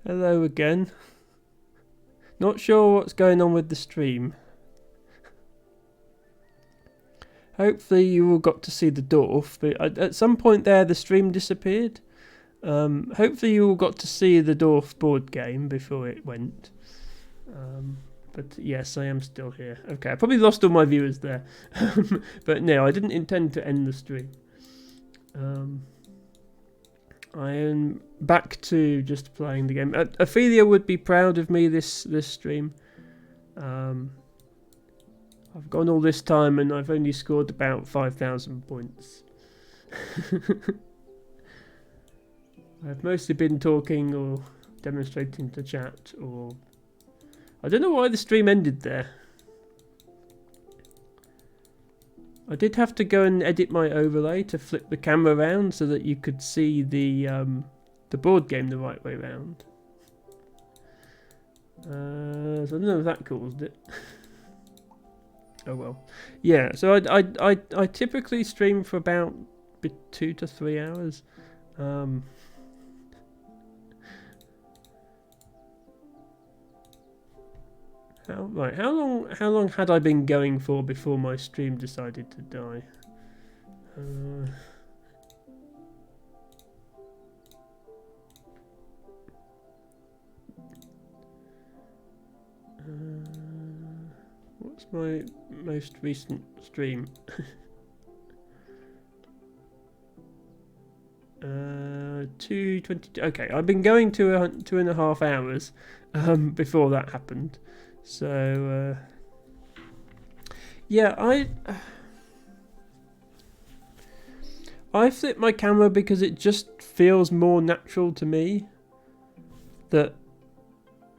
Hello again. Not sure what's going on with the stream. Hopefully you all got to see the Dorf, but at some point there the stream disappeared. Hopefully you all got to see the Dorf board game before it went. But yes, I am still here. Okay, I probably lost all my viewers there. But no, I didn't intend to end the stream. I am back to just playing the game. Ophelia would be proud of me this stream. I've gone all this time and I've only scored about 5,000 points. I've mostly been talking or demonstrating to chat, or I don't know why the stream ended there. I did have to go and edit my overlay to flip the camera around so that you could see the board game the right way around. So I don't know if that caused it. Oh well. Yeah, so I typically stream for about 2 to 3 hours. How long had I been going for before my stream decided to die? What's my most recent stream? 2:22. Okay, I've been going to 2.5 hours before that happened. So yeah, I flip my camera because it just feels more natural to me. That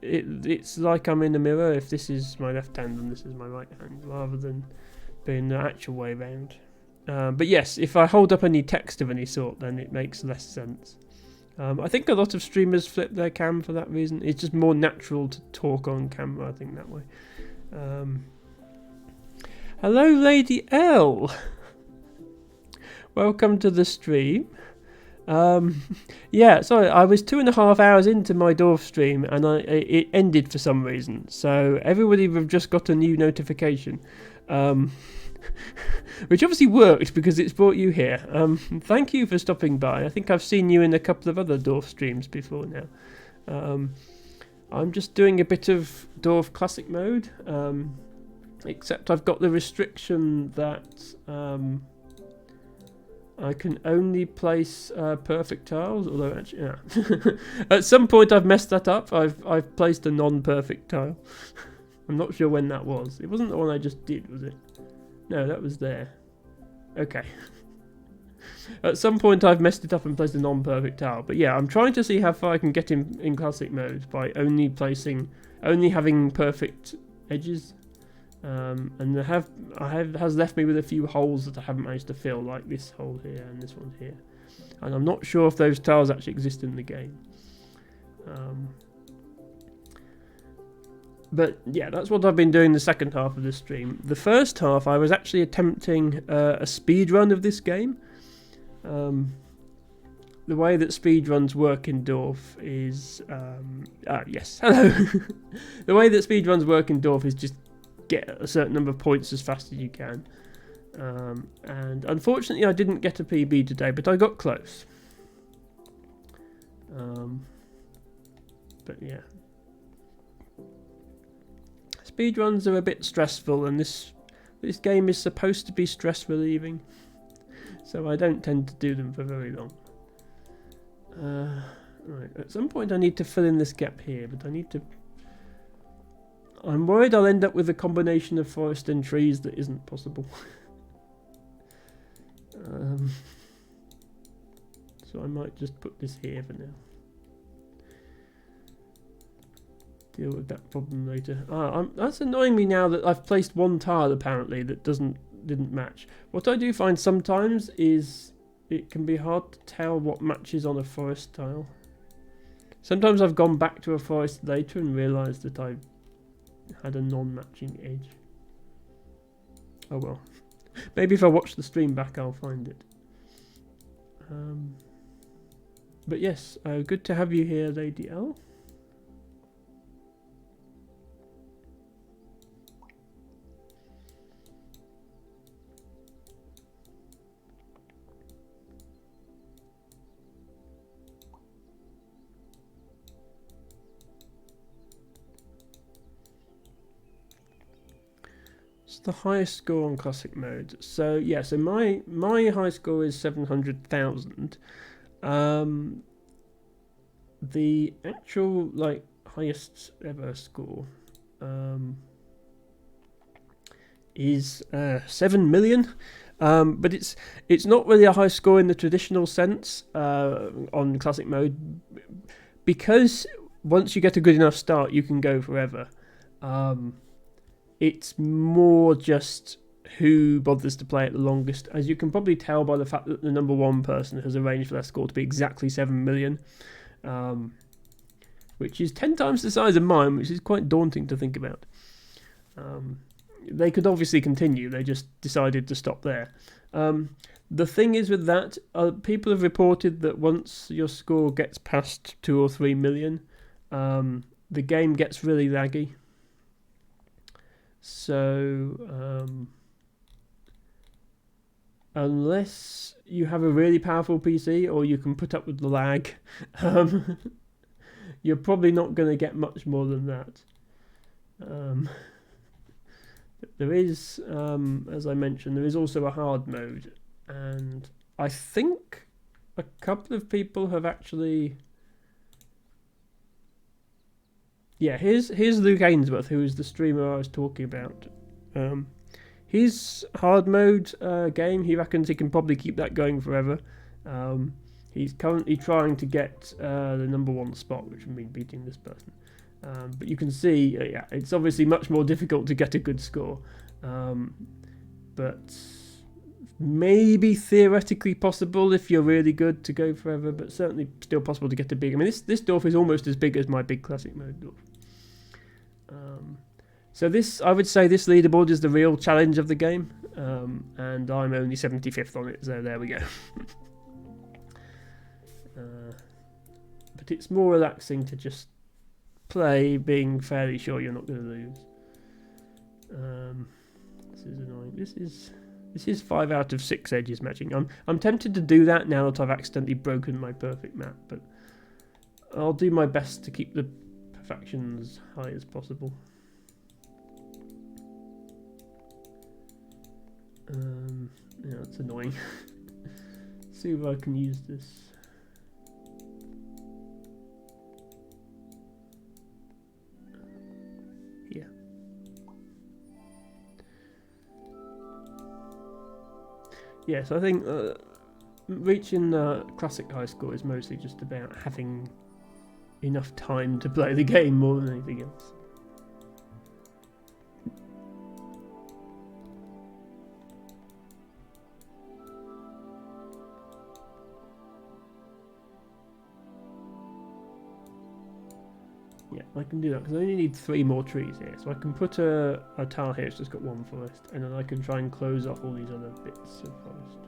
it's like I'm in a mirror. If this is my left hand and this is my right hand, rather than being the actual way around. But yes, if I hold up any text of any sort, then it makes less sense. I think a lot of streamers flip their cam for that reason. It's just more natural to talk on camera, I think, that way. Hello, Lady L. Welcome to the stream. Yeah, sorry, I was 2.5 hours into my Dorf stream and it ended for some reason. So everybody have just got a new notification. Which obviously worked because it's brought you here. Thank you for stopping by. I think I've seen you in a couple of other Dorf streams before now. I'm just doing a bit of Dorf Classic mode, except I've got the restriction that I can only place perfect tiles. Although actually, yeah. At some point I've messed that up. I've placed a non-perfect tile. I'm not sure when that was. It wasn't the one I just did, was it? No, that was there. Okay. At some point I've messed it up and placed a non-perfect tile. But yeah, I'm trying to see how far I can get in classic mode by only having perfect edges. And has left me with a few holes that I haven't managed to fill, like this hole here and this one here. And I'm not sure if those tiles actually exist in the game. But yeah, that's what I've been doing the second half of the stream. The first half, I was actually attempting a speed run of this game. The way that speedruns work in Dorf is... yes, hello. The way that speedruns work in Dorf is just get a certain number of points as fast as you can. And unfortunately, I didn't get a PB today, but I got close. But yeah. Speedruns are a bit stressful, and this game is supposed to be stress relieving, so I don't tend to do them for very long. Right, at some point I need to fill in this gap here, but I'm worried I'll end up with a combination of forest and trees that isn't possible. So I might just put this here for now. Deal with that problem later. That's annoying me now that I've placed one tile apparently that didn't match. What I do find sometimes is it can be hard to tell what matches on a forest tile. Sometimes I've gone back to a forest later and realised that I had a non-matching edge. Oh well. Maybe if I watch the stream back I'll find it. But yes, good to have you here, Lady L. What's the highest score on classic mode? So yeah, so my high score is 700,000. The actual like highest ever score is 7 million. But it's not really a high score in the traditional sense on classic mode, because once you get a good enough start, you can go forever. It's more just who bothers to play it the longest, as you can probably tell by the fact that the number one person has arranged for their score to be exactly 7 million, which is 10 times the size of mine, which is quite daunting to think about. They could obviously continue, they just decided to stop there. The thing is with that, people have reported that once your score gets past 2 or 3 million, the game gets really laggy. So, unless you have a really powerful PC or you can put up with the lag, you're probably not going to get much more than that. There is, as I mentioned, there is also a hard mode, and I think a couple of people have actually... Yeah, here's Luke Ainsworth, who is the streamer I was talking about. His hard mode game, he reckons he can probably keep that going forever. He's currently trying to get the number one spot, which would mean beating this person. But you can see, yeah, it's obviously much more difficult to get a good score. But maybe theoretically possible if you're really good to go forever, but certainly still possible to get a big... I mean, this dorf is almost as big as my big classic mode dorf. So this, I would say this leaderboard is the real challenge of the game, and I'm only 75th on it, so there we go. But it's more relaxing to just play being fairly sure you're not going to lose. This is annoying. This is 5 out of 6 edges matching. I'm tempted to do that now that I've accidentally broken my perfect map, but I'll do my best to keep the perfection as high as possible. Yeah, it's annoying. See if I can use this. Yeah. Yes, I think reaching the classic high score is mostly just about having enough time to play the game more than anything else. Yeah, I can do that because I only need 3 more trees here, so I can put a tile here. It's just got 1 forest, and then I can try and close off all these other bits of forest.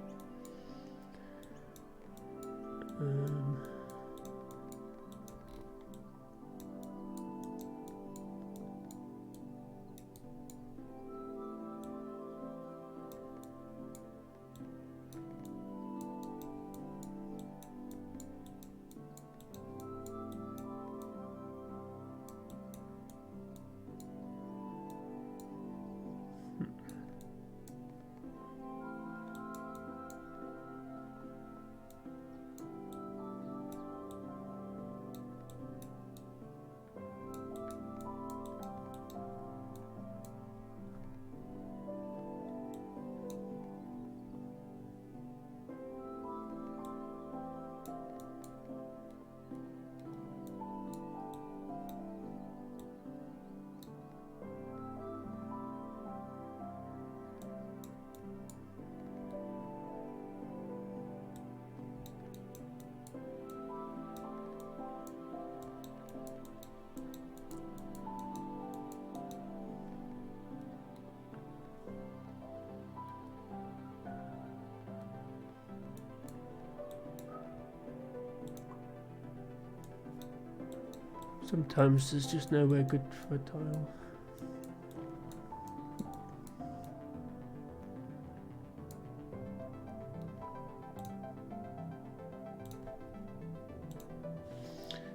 Sometimes there's just nowhere good for a tile.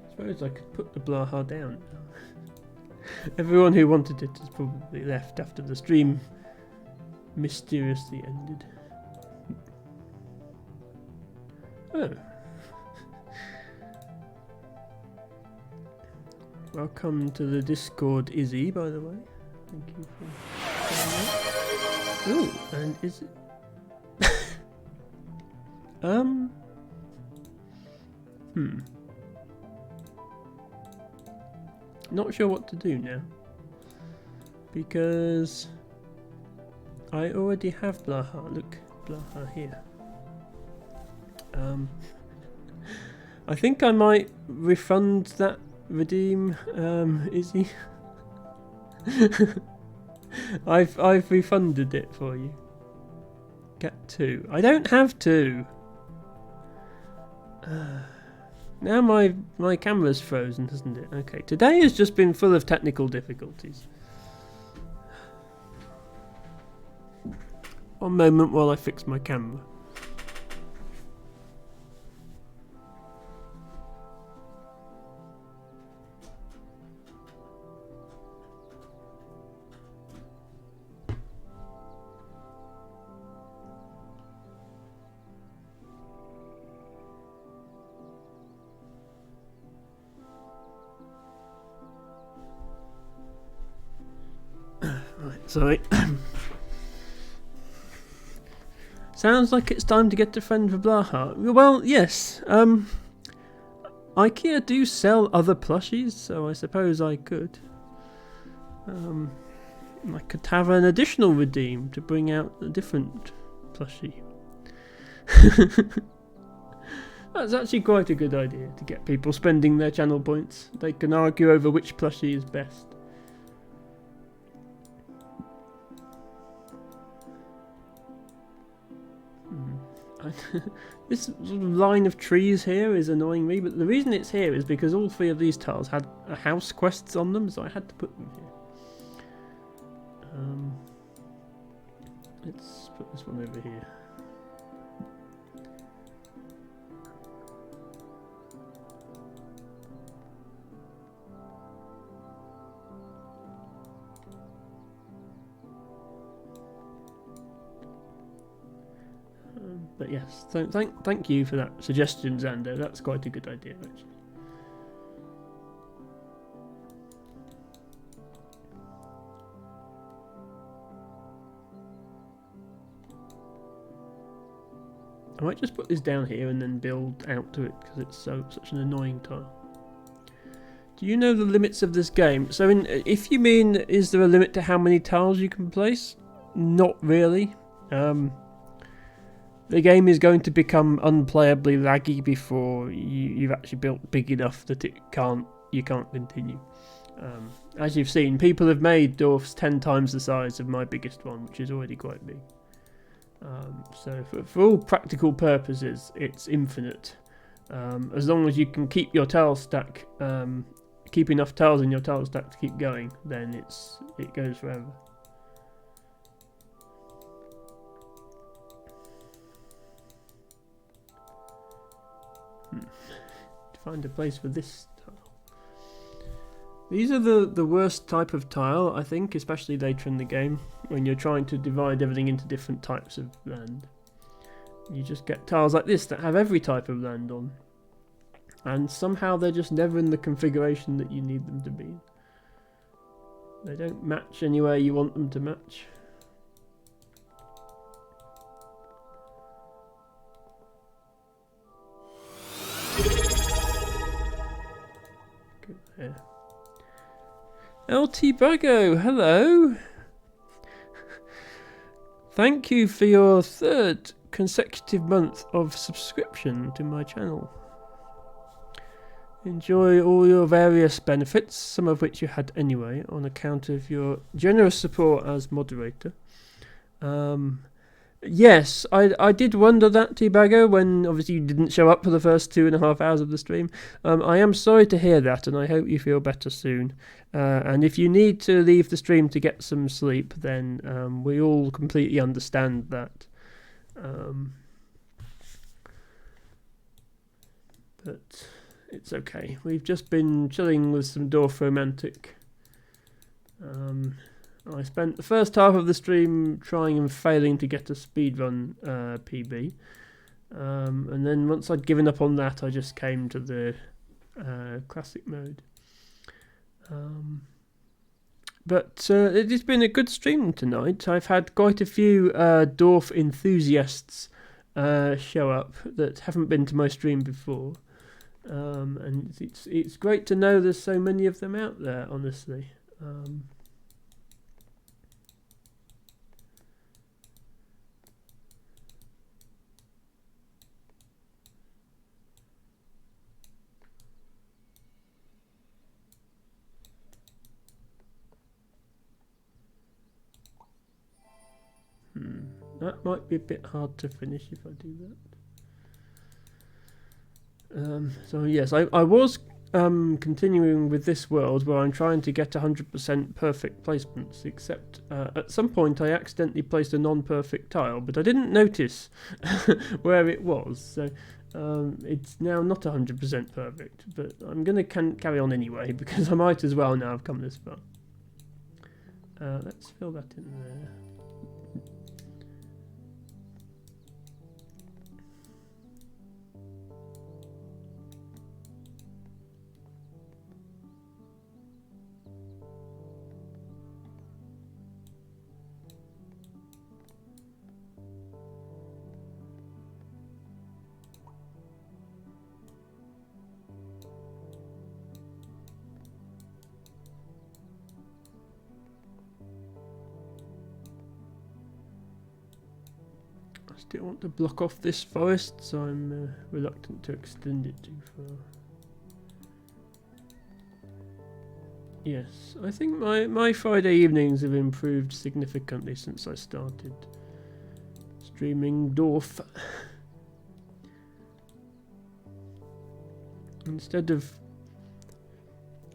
I suppose I could put the Blaha down. Everyone who wanted it has probably left after the stream mysteriously ended. Oh. Welcome to the Discord, Izzy, by the way. Thank you for... Ooh, and is it... Not sure what to do now. Because... I already have Blaha. Look, Blaha here. I think I might refund that redeem, Izzy. I've refunded it for you. Get 2. I don't have 2. Now my camera's frozen, hasn't it? Okay, today has just been full of technical difficulties. One moment while I fix my camera. Right, sorry. Sounds like it's time to get a friend for Blaha. Well, yes. IKEA do sell other plushies, so I suppose I could. I could have an additional redeem to bring out a different plushie. That's actually quite a good idea to get people spending their channel points. They can argue over which plushie is best. This sort of line of trees here is annoying me, but the reason it's here is because all 3 of these tiles had house quests on them, so I had to put them here. Let's put this one over here. But yes, thank you for that suggestion, Xander. That's quite a good idea, actually. I might just put this down here and then build out to it because it's such an annoying tile. Do you know the limits of this game? So, if you mean, is there a limit to how many tiles you can place? Not really. The game is going to become unplayably laggy before you've actually built big enough that you can't continue. As you've seen, people have made dwarfs 10 times the size of my biggest one, which is already quite big. So for all practical purposes, it's infinite. As long as you can keep your tile stack, keep enough tiles in your tile stack to keep going, then it goes forever. To find a place for this tile. These are the worst type of tile, I think, especially later in the game, when you're trying to divide everything into different types of land. You just get tiles like this that have every type of land on, and somehow they're just never in the configuration that you need them to be in. They don't match anywhere you want them to match. Yeah. LT Bago, hello. Thank you for your 3rd consecutive month of subscription to my channel. Enjoy all your various benefits, some of which you had anyway on account of your generous support as moderator. Yes, I did wonder that, T-Baggo, when obviously you didn't show up for the first 2.5 hours of the stream. I am sorry to hear that, and I hope you feel better soon. And if you need to leave the stream to get some sleep, then we all completely understand that. But it's okay. We've just been chilling with some Dorf Romantic. I spent the first half of the stream trying and failing to get a speedrun PB. And then once I'd given up on that, I just came to the classic mode. But it's been a good stream tonight. I've had quite a few dorf enthusiasts show up that haven't been to my stream before. And it's great to know there's so many of them out there, honestly. That might be a bit hard to finish if I do that. So yes, I was continuing with this world where I'm trying to get 100% perfect placements, except at some point I accidentally placed a non-perfect tile, but I didn't notice where it was, so it's now not 100% perfect, but I'm going to carry on anyway, because I might as well now I've come this far. Let's fill that in there. I still want to block off this forest, so I'm reluctant to extend it too far. Yes, I think my Friday evenings have improved significantly since I started streaming Dorf. Instead of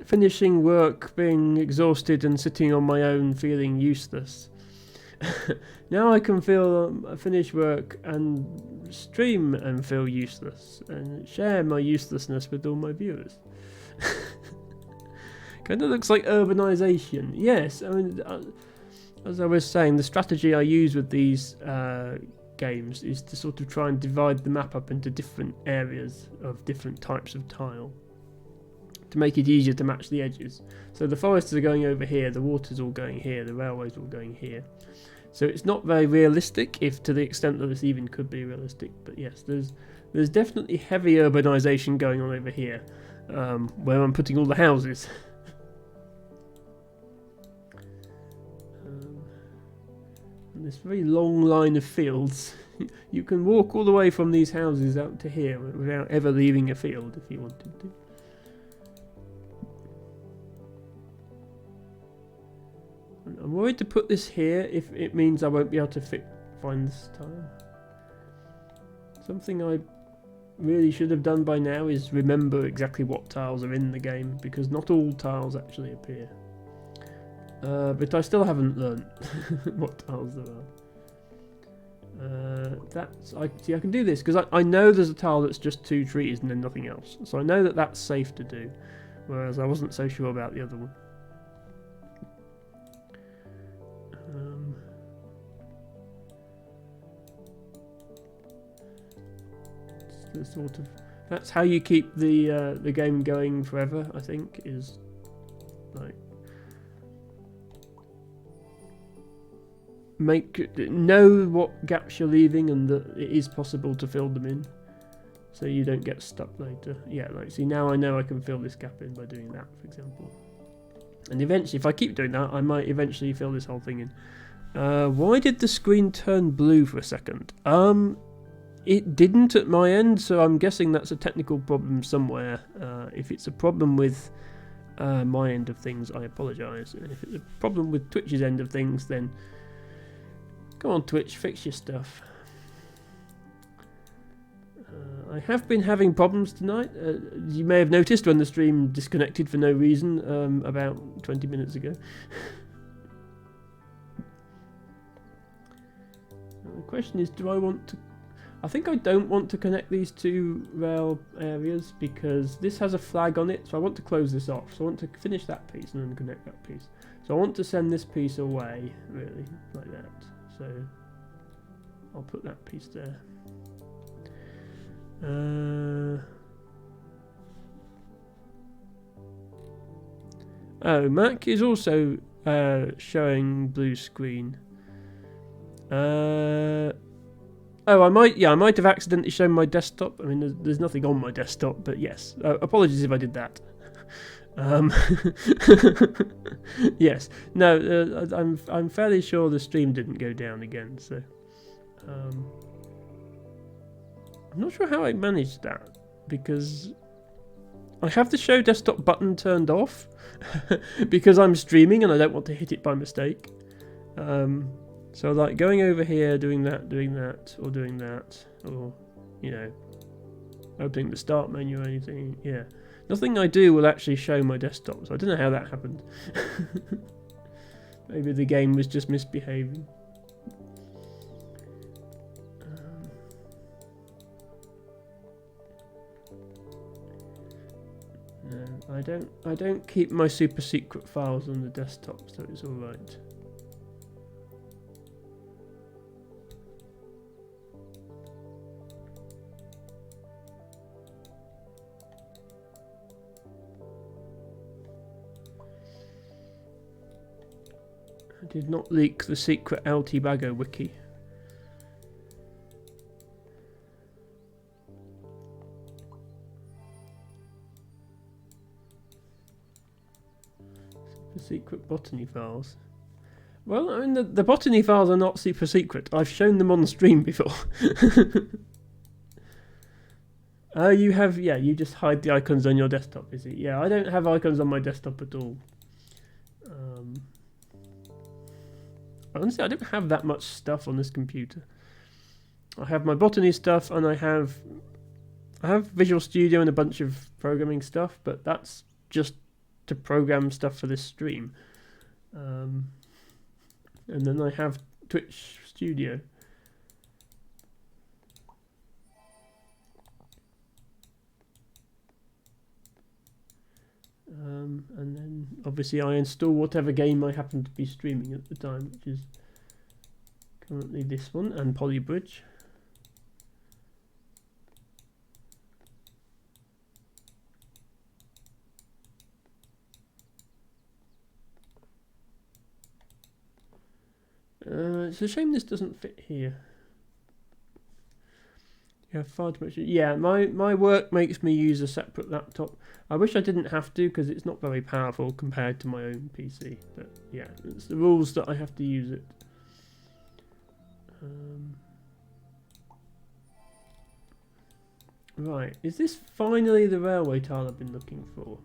finishing work, being exhausted and sitting on my own feeling useless, now I can finish work and stream and feel useless and share my uselessness with all my viewers. Kind of looks like urbanization. Yes, I mean, as I was saying, the strategy I use with these games is to sort of try and divide the map up into different areas of different types of tile to make it easier to match the edges. So the forests are going over here, the water's all going here, the railway's all going here. So it's not very realistic, if to the extent that this even could be realistic. But yes, there's definitely heavy urbanization going on over here, where I'm putting all the houses. And this very long line of fields. You can walk all the way from these houses out to here without ever leaving a field if you wanted to. I'm worried to put this here if it means I won't be able to find this tile. Something I really should have done by now is remember exactly what tiles are in the game, because not all tiles actually appear. But I still haven't learnt what tiles there are. I can do this because I know there's a tile that's just 2 trees and then nothing else, so I know that that's safe to do, whereas I wasn't so sure about the other one. The sort of, that's how you keep the game going forever, I think, is like know what gaps you're leaving and that it is possible to fill them in, so you don't get stuck later. Yeah, like, see, now I know I can fill this gap in by doing that, for example. And eventually, if I keep doing that, I might eventually fill this whole thing in. Why did the screen turn blue for a second? It didn't at my end, so I'm guessing that's a technical problem somewhere. If it's a problem with my end of things, I apologise. And if it's a problem with Twitch's end of things, then go on Twitch, fix your stuff. I have been having problems tonight. You may have noticed when the stream disconnected for no reason about 20 minutes ago. The question is, do I want to I think I don't want to connect these two rail areas because this has a flag on it, so I want to close this off. So I want to finish that piece and then connect that piece. So I want to send this piece away, really, like that. So I'll put that piece there. Oh, Mac is also showing blue screen. Oh, I might have accidentally shown my desktop. I mean, there's nothing on my desktop, but yes. Apologies if I did that. Yes. No, I'm fairly sure the stream didn't go down again, so I'm not sure how I managed that because I have the show desktop button turned off because I'm streaming and I don't want to hit it by mistake. So like going over here, doing that, or doing that, or, you know, opening the start menu or anything, yeah. Nothing I do will actually show my desktop, so I don't know how that happened. Maybe the game was just misbehaving. No, I don't keep my super secret files on the desktop, so it's alright. I did not leak the secret LTBago wiki. Super secret botany files. Well, I mean, the botany files are not super secret. I've shown them on stream before. Oh, you have, yeah, you just hide the icons on your desktop, is it? Yeah, I don't have icons on my desktop at all. Honestly, I don't have that much stuff on this computer. I have my botany stuff, and I have Visual Studio and a bunch of programming stuff, but that's just to program stuff for this stream. And then I have Twitch Studio. And then obviously I install whatever game I happen to be streaming at the time, which is currently this one, and Polybridge. It's a shame this doesn't fit here. Yeah, far too much. Yeah, my work makes me use a separate laptop. I wish I didn't have to because it's not very powerful compared to my own PC. But yeah, it's the rules that I have to use it. Right, is this finally the railway tile I've been looking for?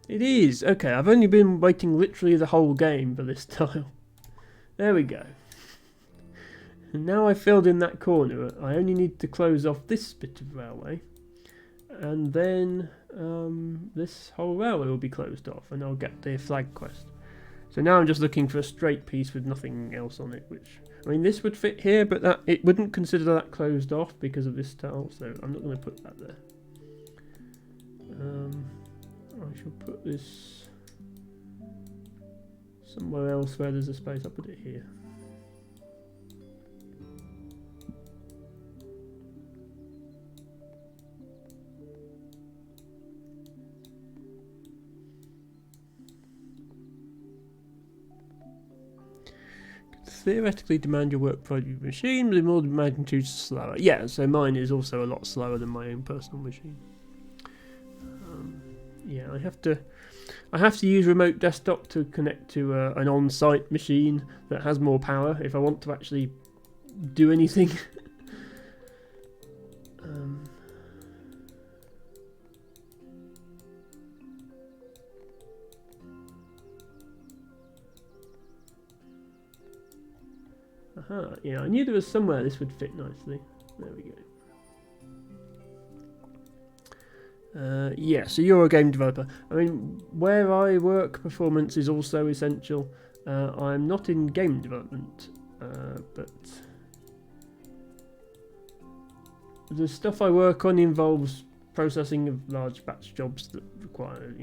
It is! Okay, I've only been waiting literally the whole game for this tile. There we go. And now I've filled in that corner, I only need to close off this bit of railway. And then this whole railway will be closed off and I'll get the flag quest. So now I'm just looking for a straight piece with nothing else on it, which, I mean, this would fit here, but that it wouldn't consider that closed off because of this tile, so I'm not going to put that there. I shall put this somewhere else where there's a space. I'll put it here. Theoretically demand your work product machine, but in order of magnitude slower. Yeah, so mine is also a lot slower than my own personal machine. Yeah, I have to use remote desktop to connect to an on-site machine that has more power if I want to actually do anything. Yeah, I knew there was somewhere this would fit nicely. There we go. Yeah, so you're a game developer. I mean, where I work, performance is also essential. I'm not in game development, but the stuff I work on involves processing of large batch jobs that require,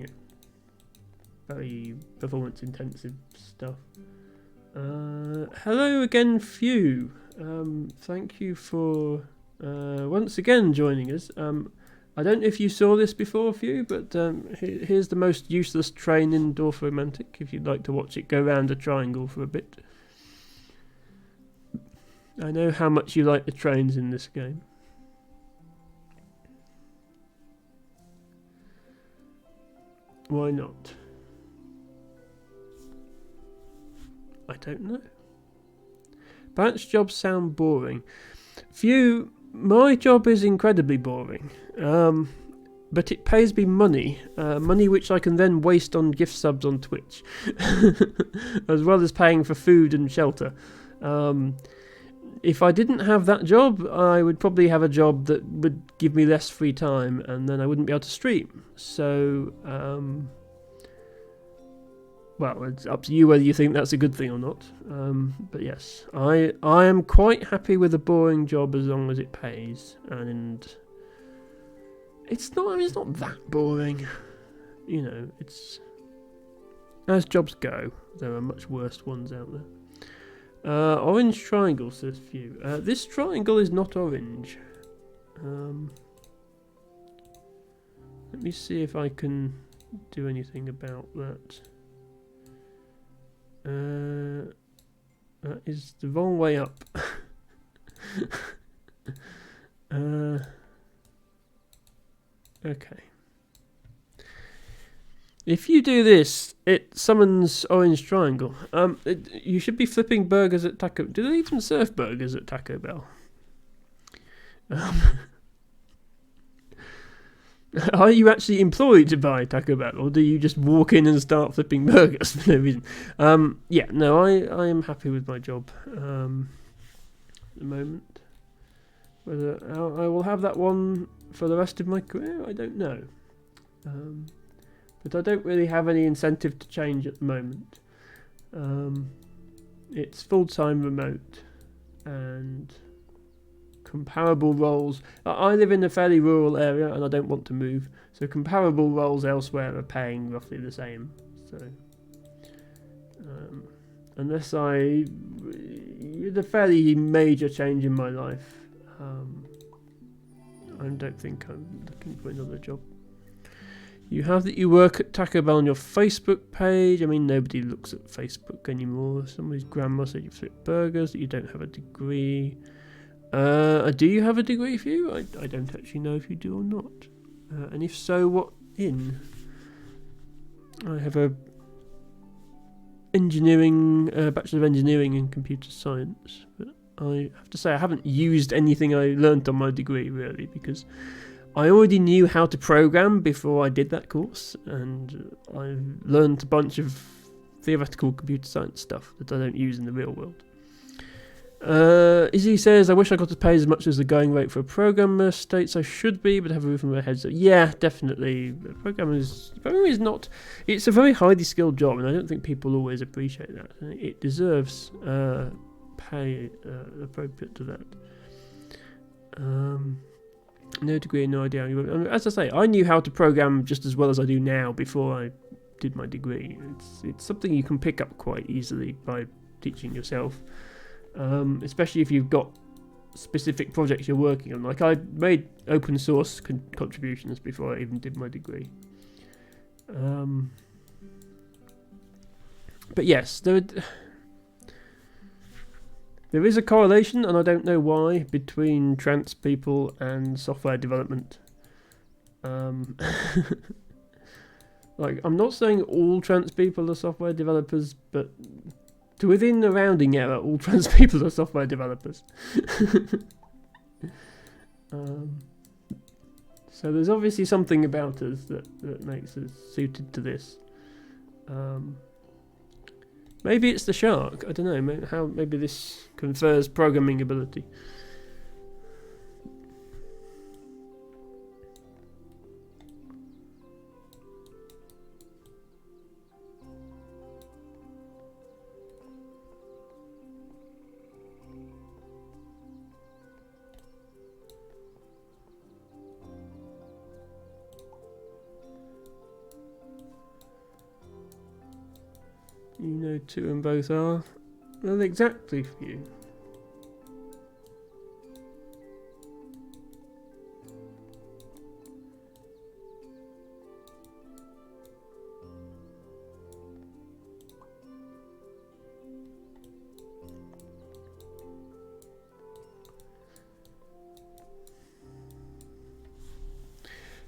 very performance intensive stuff. Hello again, Few. Thank you for once again joining us. I don't know if you saw this before, Few, but here's the most useless train in Dorf Romantic, if you'd like to watch it go round a triangle for a bit. I know how much you like the trains in this game. Why not? I don't know. Batch jobs sound boring. Few, my job is incredibly boring. But it pays me money. Money which I can then waste on gift subs on Twitch. As well as paying for food and shelter. If I didn't have that job, I would probably have a job that would give me less free time, and then I wouldn't be able to stream. So, well, it's up to you whether you think that's a good thing or not. But yes, I am quite happy with a boring job as long as it pays, and it's not. I mean, it's not that boring. It's as jobs go. There are much worse ones out there. Orange triangle, says Few. This triangle is not orange. Let me see if I can do anything about that. That is the wrong way up. Okay. If you do this, it summons orange triangle. You should be flipping burgers at Taco. Do they even serve burgers at Taco Bell? Are you actually employed by Taco Bell, or do you just walk in and start flipping burgers for no reason? Yeah, no, I am happy with my job at the moment. Whether I will have that one for the rest of my career, I don't know. But I don't really have any incentive to change at the moment. It's full-time remote and comparable roles. I live in a fairly rural area and I don't want to move, so comparable roles elsewhere are paying roughly the same. So unless it's a fairly major change in my life, I don't think I'm looking for another job. You have that you work at Taco Bell on your Facebook page. I mean, nobody looks at Facebook anymore. Somebody's grandma said you flip burgers, that you don't have a degree. Do you have a degree for you? I don't actually know if you do or not. And if so, what in? I have a Bachelor of Engineering in Computer Science. But I have to say I haven't used anything I learnt on my degree, really, because I already knew how to program before I did that course, and I learned a bunch of theoretical computer science stuff that I don't use in the real world. Izzy says, I wish I got to pay as much as the going rate for a programmer states I should be, but have a roof over my head. So yeah, definitely. Programming is not. It's a very highly skilled job, and I don't think people always appreciate that. It deserves pay appropriate to that. No degree, no idea. I mean, as I say, I knew how to program just as well as I do now before I did my degree. It's something you can pick up quite easily by teaching yourself, especially if you've got specific projects you're working on. Like, I made open source contributions before I even did my degree. But yes, there is a correlation, and I don't know why, between trans people and software development. Like, I'm not saying all trans people are software developers, but to within the rounding error, all trans people are software developers. So there's obviously something about us that makes us suited to this. Maybe it's the shark. I don't know. Maybe this confers programming ability. You know 2 and both are. Well, exactly for you.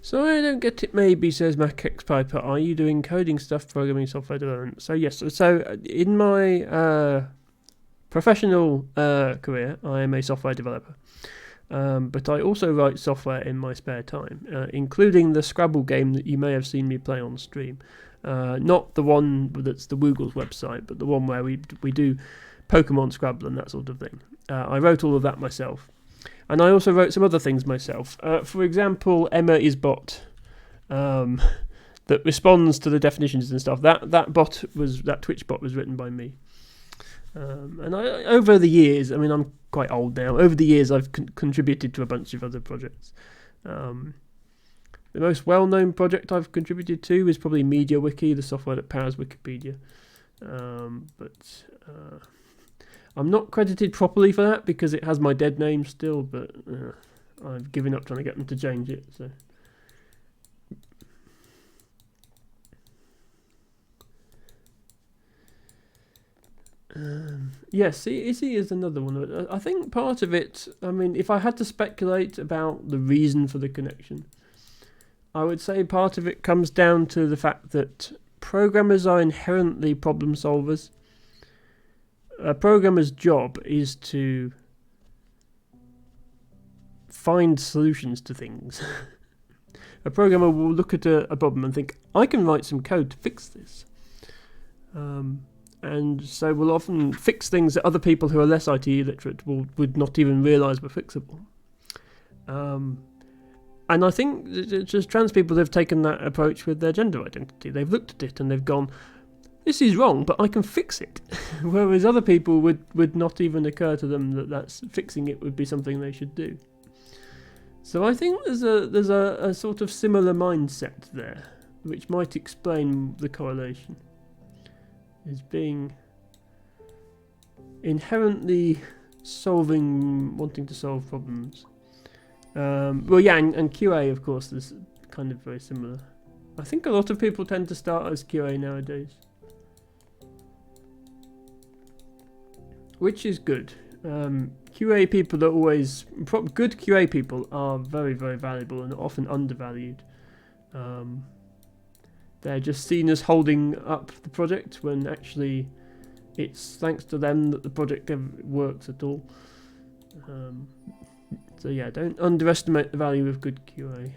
So I don't get it. Maybe, says Mac Piper. Are you doing coding stuff, programming, software development? So yes. So in my professional career, I am a software developer. But I also write software in my spare time, including the Scrabble game that you may have seen me play on stream. Not the one that's the Woogle's website, but the one where we do Pokemon Scrabble and that sort of thing. I wrote all of that myself. And I also wrote some other things myself. For example, Emma is bot, that responds to the definitions and stuff. That Twitch bot was written by me. And over the years, I mean, I'm quite old now. Over the years, I've contributed to a bunch of other projects. The most well-known project I've contributed to is probably MediaWiki, the software that powers Wikipedia. But I'm not credited properly for that because it has my dead name still, but I've given up trying to get them to change it. So. Yes, Izzy is another one. I think part of it, I mean, if I had to speculate about the reason for the connection, I would say part of it comes down to the fact that programmers are inherently problem solvers. A programmer's job is to find solutions to things. A programmer will look at a problem and think, I can write some code to fix this. And so will often fix things that other people who are less IT literate would not even realise were fixable. And I think just trans people have taken that approach with their gender identity. They've looked at it and they've gone, this is wrong, but I can fix it. Whereas other people would not even occur to them that's fixing it would be something they should do. So I think there's a sort of similar mindset there, which might explain the correlation. Is being inherently wanting to solve problems. Well, yeah, and QA, of course, is kind of very similar. I think a lot of people tend to start as QA nowadays, which is good. QA people are always good. QA people are very, very valuable and often undervalued. They're just seen as holding up the project when actually it's thanks to them that the project works at all. So yeah, don't underestimate the value of good QA.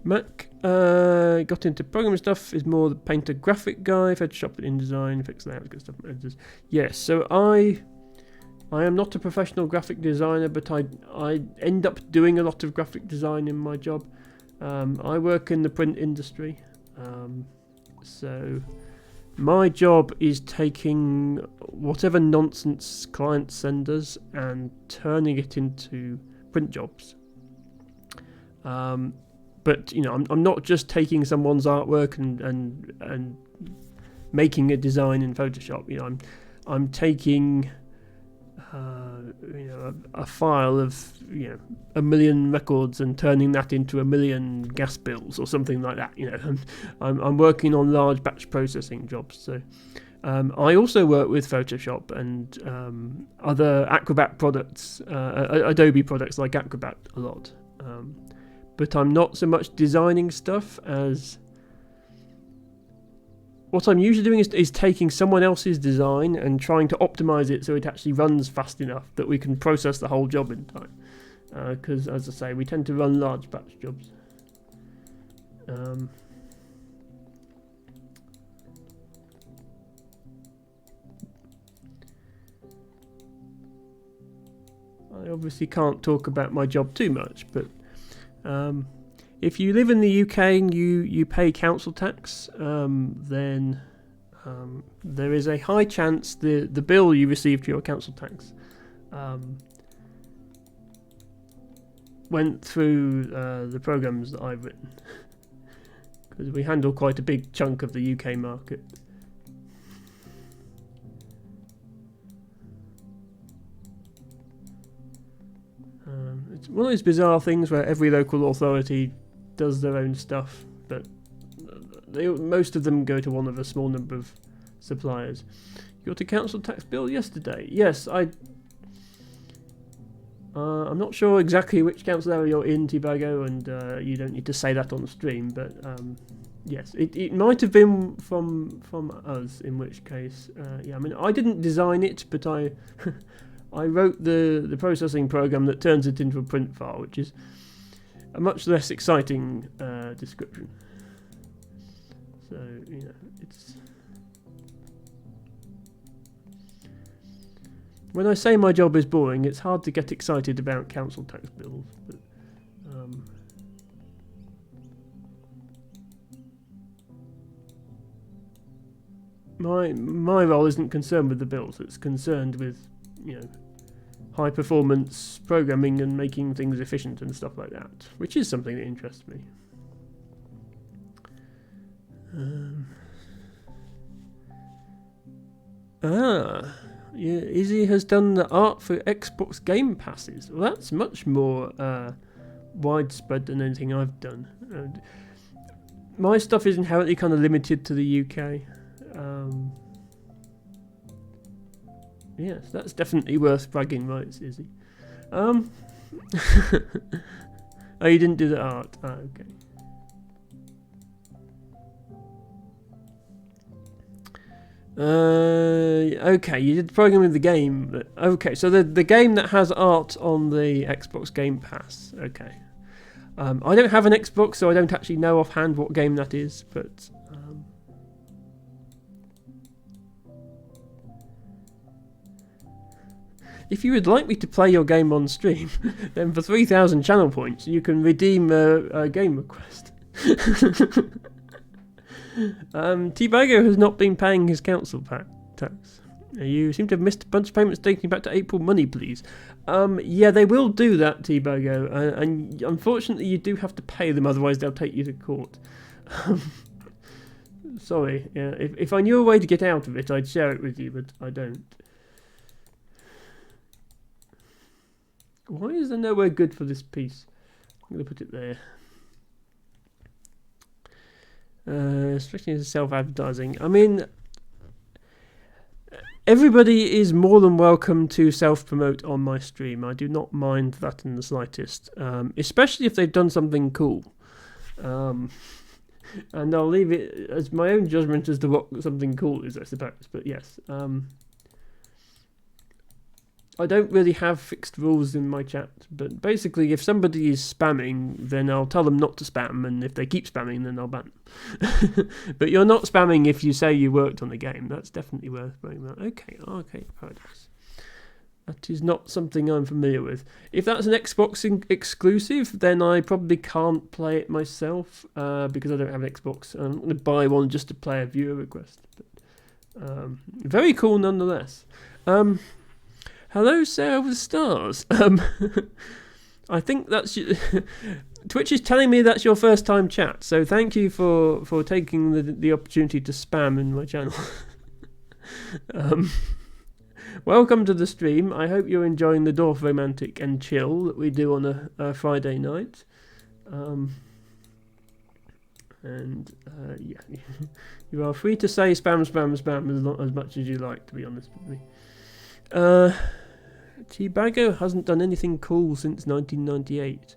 Mac got into programming stuff, is more the painter graphic guy, Photoshop and InDesign, fix layout, good stuff. Yes, so I am not a professional graphic designer, but I end up doing a lot of graphic design in my job. I work in the print industry, so my job is taking whatever nonsense clients send us and turning it into print jobs. But you know, I'm not just taking someone's artwork and making a design in Photoshop. You know, I'm taking a file of 1 million records and turning that into 1 million gas bills or something like that. You know, I'm working on large batch processing jobs. So I also work with Photoshop and other Acrobat products, Adobe products like Acrobat a lot. But I'm not so much designing stuff as what I'm usually doing is taking someone else's design and trying to optimize it so it actually runs fast enough that we can process the whole job in time. Because, as I say, we tend to run large batch jobs. I obviously can't talk about my job too much, but if you live in the UK and you pay council tax, then there is a high chance the bill you receive for your council tax went through the programs that I've written, because we handle quite a big chunk of the UK market. It's one of those bizarre things where every local authority does their own stuff, but most of them go to one of a small number of suppliers. You got a council tax bill yesterday? Yes, I'm not sure exactly which council area you're in, T-Bago, and you don't need to say that on the stream, but yes, it might have been from us, in which case, yeah, I mean, I didn't design it, but I I wrote the processing program that turns it into a print file, which is a much less exciting description. So, you know, it's... When I say my job is boring, it's hard to get excited about council tax bills, but my role isn't concerned with the bills. It's concerned with, you know, high performance programming and making things efficient and stuff like that, which is something that interests me. Yeah, Izzy has done the art for Xbox Game Passes. Well, that's much more widespread than anything I've done. My stuff is inherently kind of limited to the UK. Yes, that's definitely worth bragging rights, Izzy. Oh, you didn't do the art. Ah, okay. Okay, you did the program of the game. Okay, so the game that has art on the Xbox Game Pass. Okay. I don't have an Xbox, so I don't actually know offhand what game that is, but... if you would like me to play your game on stream, then for 3,000 channel points, you can redeem a game request. T-Bago has not been paying his council tax. You seem to have missed a bunch of payments dating back to April money, please. Yeah, they will do that, T-Bago, and unfortunately you do have to pay them, otherwise they'll take you to court. Sorry, yeah, if I knew a way to get out of it, I'd share it with you, but I don't. Why is there nowhere good for this piece? I'm going to put it there. Especially as self-advertising. I mean, everybody is more than welcome to self-promote on my stream. I do not mind that in the slightest, especially if they've done something cool. And I'll leave it as my own judgment as to what something cool is, I suppose. But yes, I don't really have fixed rules in my chat, but basically if somebody is spamming, then I'll tell them not to spam, and if they keep spamming, then I'll ban them. But you're not spamming if you say you worked on the game. That's definitely worth bringing that. Okay, Arcade Paradise. That is not something I'm familiar with. If that's an Xbox exclusive, then I probably can't play it myself, because I don't have an Xbox. I'm going to buy one just to play a viewer request. But, very cool nonetheless. Hello, Sarah with Stars. I think that's Twitch is telling me that's your first time chat, so thank you for taking the opportunity to spam in my channel. Welcome to the stream. I hope you're enjoying the Dorf Romantic and Chill that we do on a Friday night. Yeah, you are free to say spam as much as you like, to be honest with me. T-Bago hasn't done anything cool since 1998.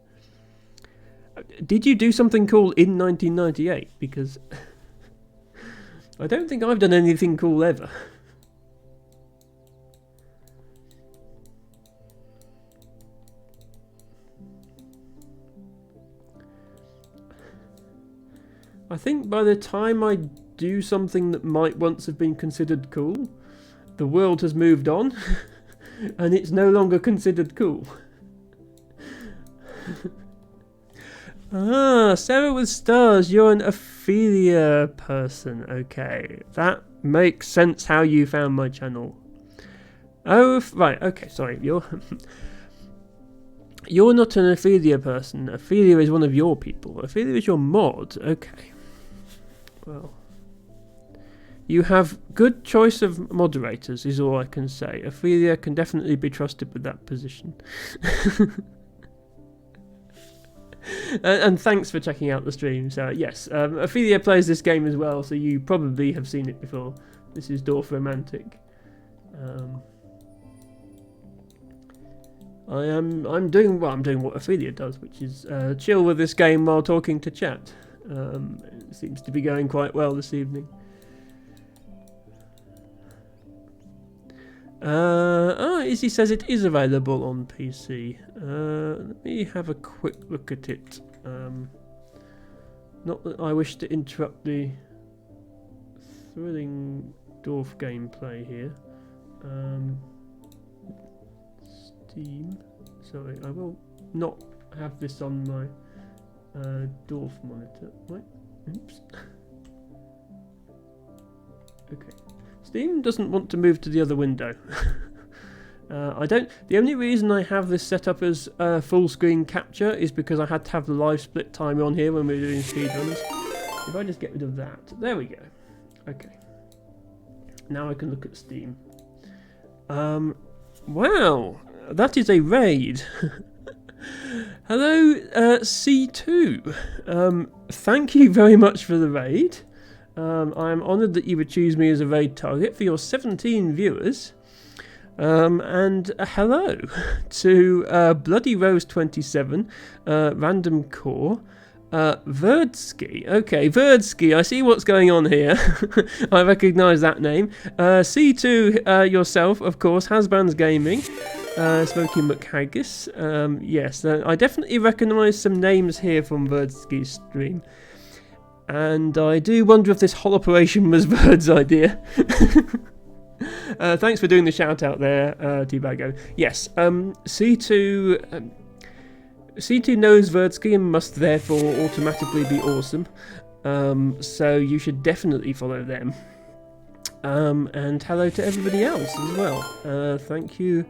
Did you do something cool in 1998? Because I don't think I've done anything cool ever. I think by the time I do something that might once have been considered cool, the world has moved on, and it's no longer considered cool. Sarah with Stars, you're an Ophelia person. Okay, that makes sense how you found my channel. Oh, right, okay, sorry, you're... You're not an Ophelia person. Ophelia is one of your people. Ophelia is your mod. Okay. Well, you have good choice of moderators, is all I can say. Ophelia can definitely be trusted with that position. And thanks for checking out the stream. So yes, Ophelia plays this game as well, so you probably have seen it before. This is Dorf Romantic. I'm doing what Ophelia does, which is chill with this game while talking to chat. It seems to be going quite well this evening. Izzy says it is available on PC. Let me have a quick look at it. Not that I wish to interrupt the thrilling Dorf gameplay here. Steam. Sorry, I will not have this on my Dorf monitor. Wait, oops. Okay. Steam doesn't want to move to the other window. The only reason I have this set up as full screen capture is because I had to have the live split timer on here when we were doing speedruns. If I just get rid of that, there we go. Okay. Now I can look at Steam. Wow, that is a raid. Hello, C2. Thank you very much for the raid. I'm honoured that you would choose me as a raid target for your 17 viewers. And hello to Bloody Rose 27, Random Core, Verdsky. Okay, Verdsky, I see what's going on here. I recognise that name. C2 yourself, of course, Hasban's Gaming, Smokey McHaggis. Yes, I definitely recognise some names here from Verdsky's stream. And I do wonder if this whole operation was Verd's idea. Thanks for doing the shout out there, T-Bago. Yes, C2 knows Verdsky and must therefore automatically be awesome. So you should definitely follow them. And hello to everybody else as well. Thank you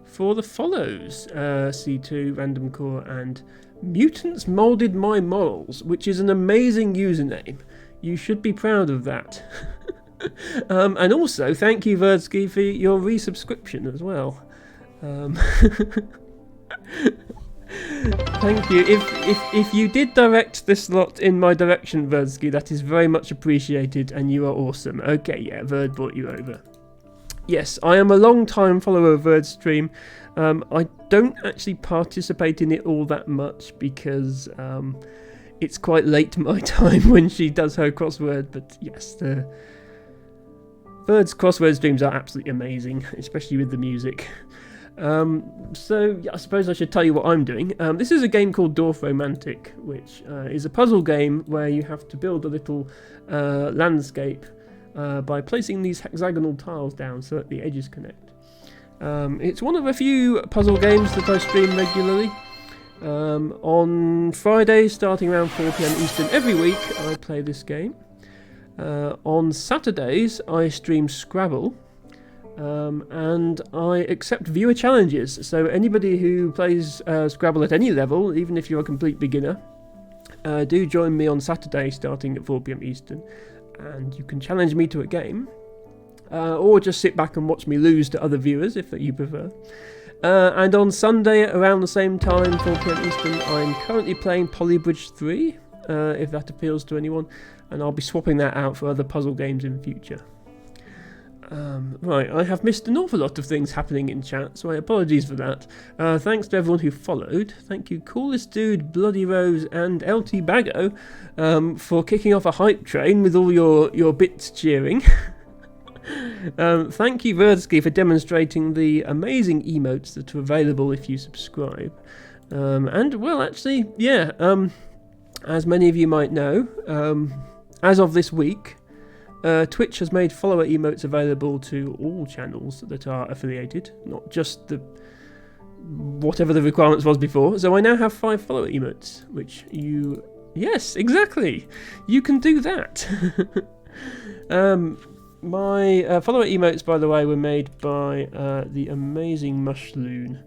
for the follows, C2, Random Core, and Mutants Molded My Morals, which is an amazing username. You should be proud of that. And also, thank you, Verdsky, for your resubscription as well. Thank you. If you did direct this lot in my direction, Verdsky, that is very much appreciated, and you are awesome. Okay, yeah, Verd brought you over. Yes, I am a long-time follower of Verd's stream. I don't actually participate in it all that much because it's quite late my time when she does her crossword, but yes, the Verd's crossword streams are absolutely amazing, especially with the music. So yeah, I suppose I should tell you what I'm doing. This is a game called Dorf Romantic, which is a puzzle game where you have to build a little landscape by placing these hexagonal tiles down so that the edges connect. It's one of a few puzzle games that I stream regularly. On Fridays, starting around 4 PM Eastern every week, I play this game. On Saturdays, I stream Scrabble, and I accept viewer challenges. So anybody who plays Scrabble at any level, even if you're a complete beginner, do join me on Saturday starting at 4 PM Eastern, and you can challenge me to a game, or just sit back and watch me lose to other viewers if you prefer. And on Sunday around the same time, 4 PM Eastern, I'm currently playing Polybridge 3, if that appeals to anyone, and I'll be swapping that out for other puzzle games in future. Right, I have missed an awful lot of things happening in chat, so apologies for that. Thanks to everyone who followed. Thank you, Coolest Dude, Bloody Rose, and LT Bago, for kicking off a hype train with all your bits cheering. Thank you, Verdsky, for demonstrating the amazing emotes that are available if you subscribe. And, well, actually, yeah, as many of you might know, as of this week, Twitch has made follower emotes available to all channels that are affiliated, not just the whatever the requirements was before. So I now have 5 follower emotes, which you... Yes, exactly! You can do that! My follower emotes, by the way, were made by the amazing Mushloon,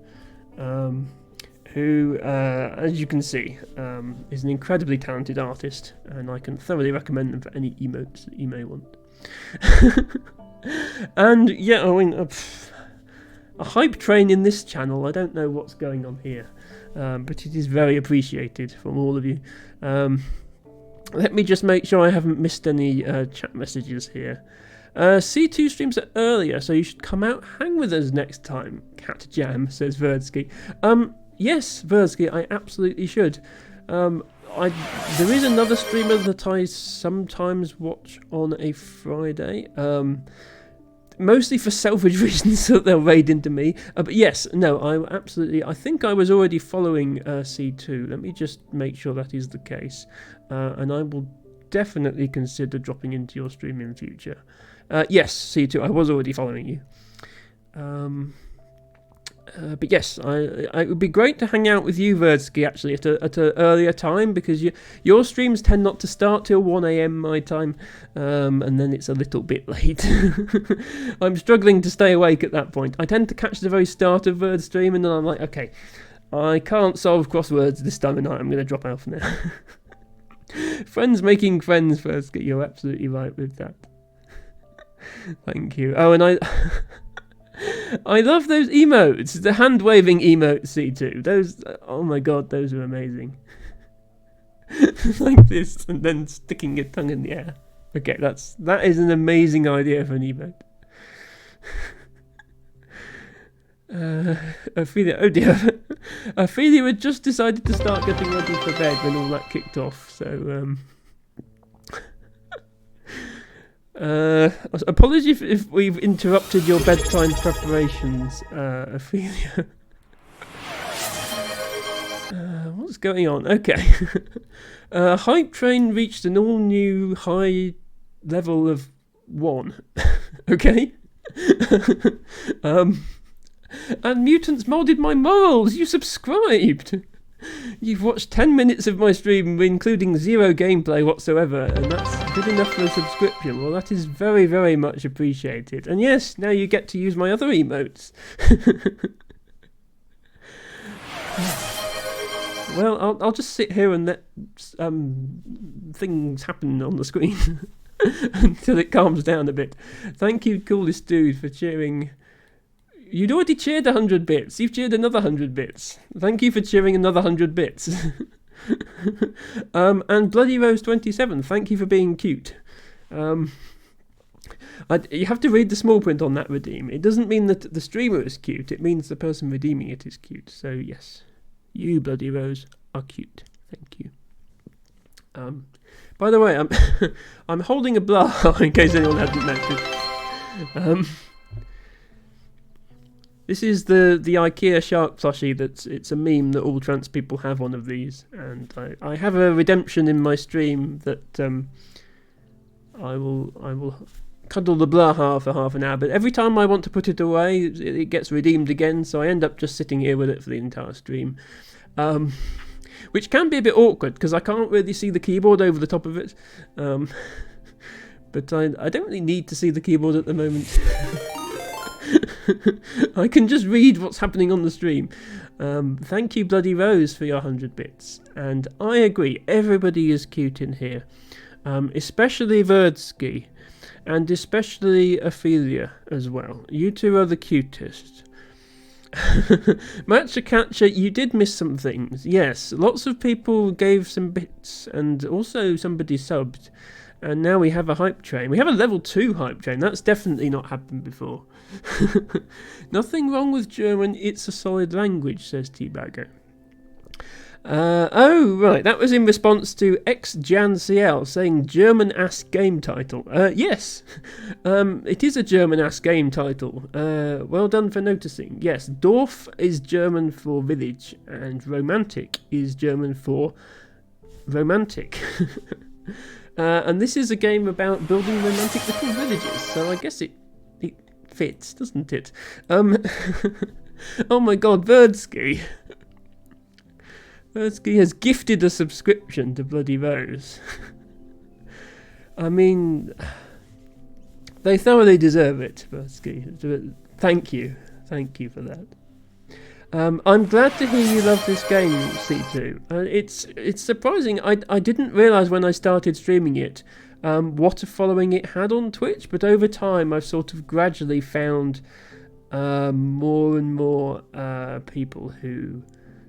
who, as you can see, is an incredibly talented artist, and I can thoroughly recommend them for any emotes that you may want. And yeah, I mean, a hype train in this channel, I don't know what's going on here, but it is very appreciated from all of you. Let me just make sure I haven't missed any chat messages here. C2 streams are earlier, so you should come out hang with us next time. Cat Jam, says Verdsky. Yes, Verdsky, I absolutely should. There is another streamer that I sometimes watch on a Friday. Mostly for selfish reasons, so they'll raid into me. But yes, no, I think I was already following C2. Let me just make sure that is the case. And I will definitely consider dropping into your stream in future. Yes, C2, I was already following you. But yes, it would be great to hang out with you, Verdsky, actually, at an earlier time, because your streams tend not to start till 1 AM my time, and then it's a little bit late. I'm struggling to stay awake at that point. I tend to catch the very start of Verd's stream, and then I'm like, okay, I can't solve crosswords this time of night, I'm going to drop out for now. Friends making friends, Verdsky, you're absolutely right with that. Thank you. Oh, and I love those emotes, the hand-waving emotes, C2. Those, oh my god, those are amazing. Like this, and then sticking your tongue in the air. Okay, that is an amazing idea for an emote. Ophelia, oh dear. Ophelia had just decided to start getting ready for bed when all that kicked off, so apologies if we've interrupted your bedtime preparations, Ophelia. What's going on? Okay. Hype Train reached an all-new high level of 1. Okay. And Mutants modded my morals. You subscribed. You've watched 10 minutes of my stream, including 0 gameplay whatsoever, and that's good enough for a subscription. Well, that is very, very much appreciated. And yes, now you get to use my other emotes. Well, I'll just sit here and let things happen on the screen until it calms down a bit. Thank you, coolest dude, for cheering. You'd already cheered 100 bits. You've cheered another 100 bits. Thank you for cheering another 100 bits. And Bloody Rose 27, thank you for being cute. You have to read the small print on that redeem. It doesn't mean that the streamer is cute. It means the person redeeming it is cute. So yes, you, Bloody Rose, are cute. Thank you. By the way, I'm holding a blah in case anyone hasn't noticed. This is the IKEA shark plushie. It's a meme that all trans people have one of these, and I have a redemption in my stream that I will cuddle the blaha for half an hour. But every time I want to put it away, it gets redeemed again. So I end up just sitting here with it for the entire stream, which can be a bit awkward because I can't really see the keyboard over the top of it. But I don't really need to see the keyboard at the moment. I can just read what's happening on the stream. Thank you, Bloody Rose, for your 100 bits. And I agree, everybody is cute in here. Especially Verdsky. And especially Ophelia as well. You two are the cutest. Matcha Catcher, you did miss some things. Yes, lots of people gave some bits. And also somebody subbed. And now we have a hype train. We have a level 2 hype train. That's definitely not happened before. Nothing wrong with German. It's a solid language, says T-Bagger. Oh, right. That was in response to XJanCL saying German-ass game title. Yes. It is a German-ass game title. Well done for noticing. Yes, Dorf is German for village, and romantic is German for romantic. And this is a game about building romantic little villages, so I guess it fits, doesn't it? Oh my god, Verdsky. Verdsky has gifted a subscription to Bloody Rose. I mean, they thoroughly deserve it, Verdsky. Thank you for that. I'm glad to hear you love this game, C2. It's surprising. I didn't realise when I started streaming it what a following it had on Twitch, but over time I've sort of gradually found more and more people who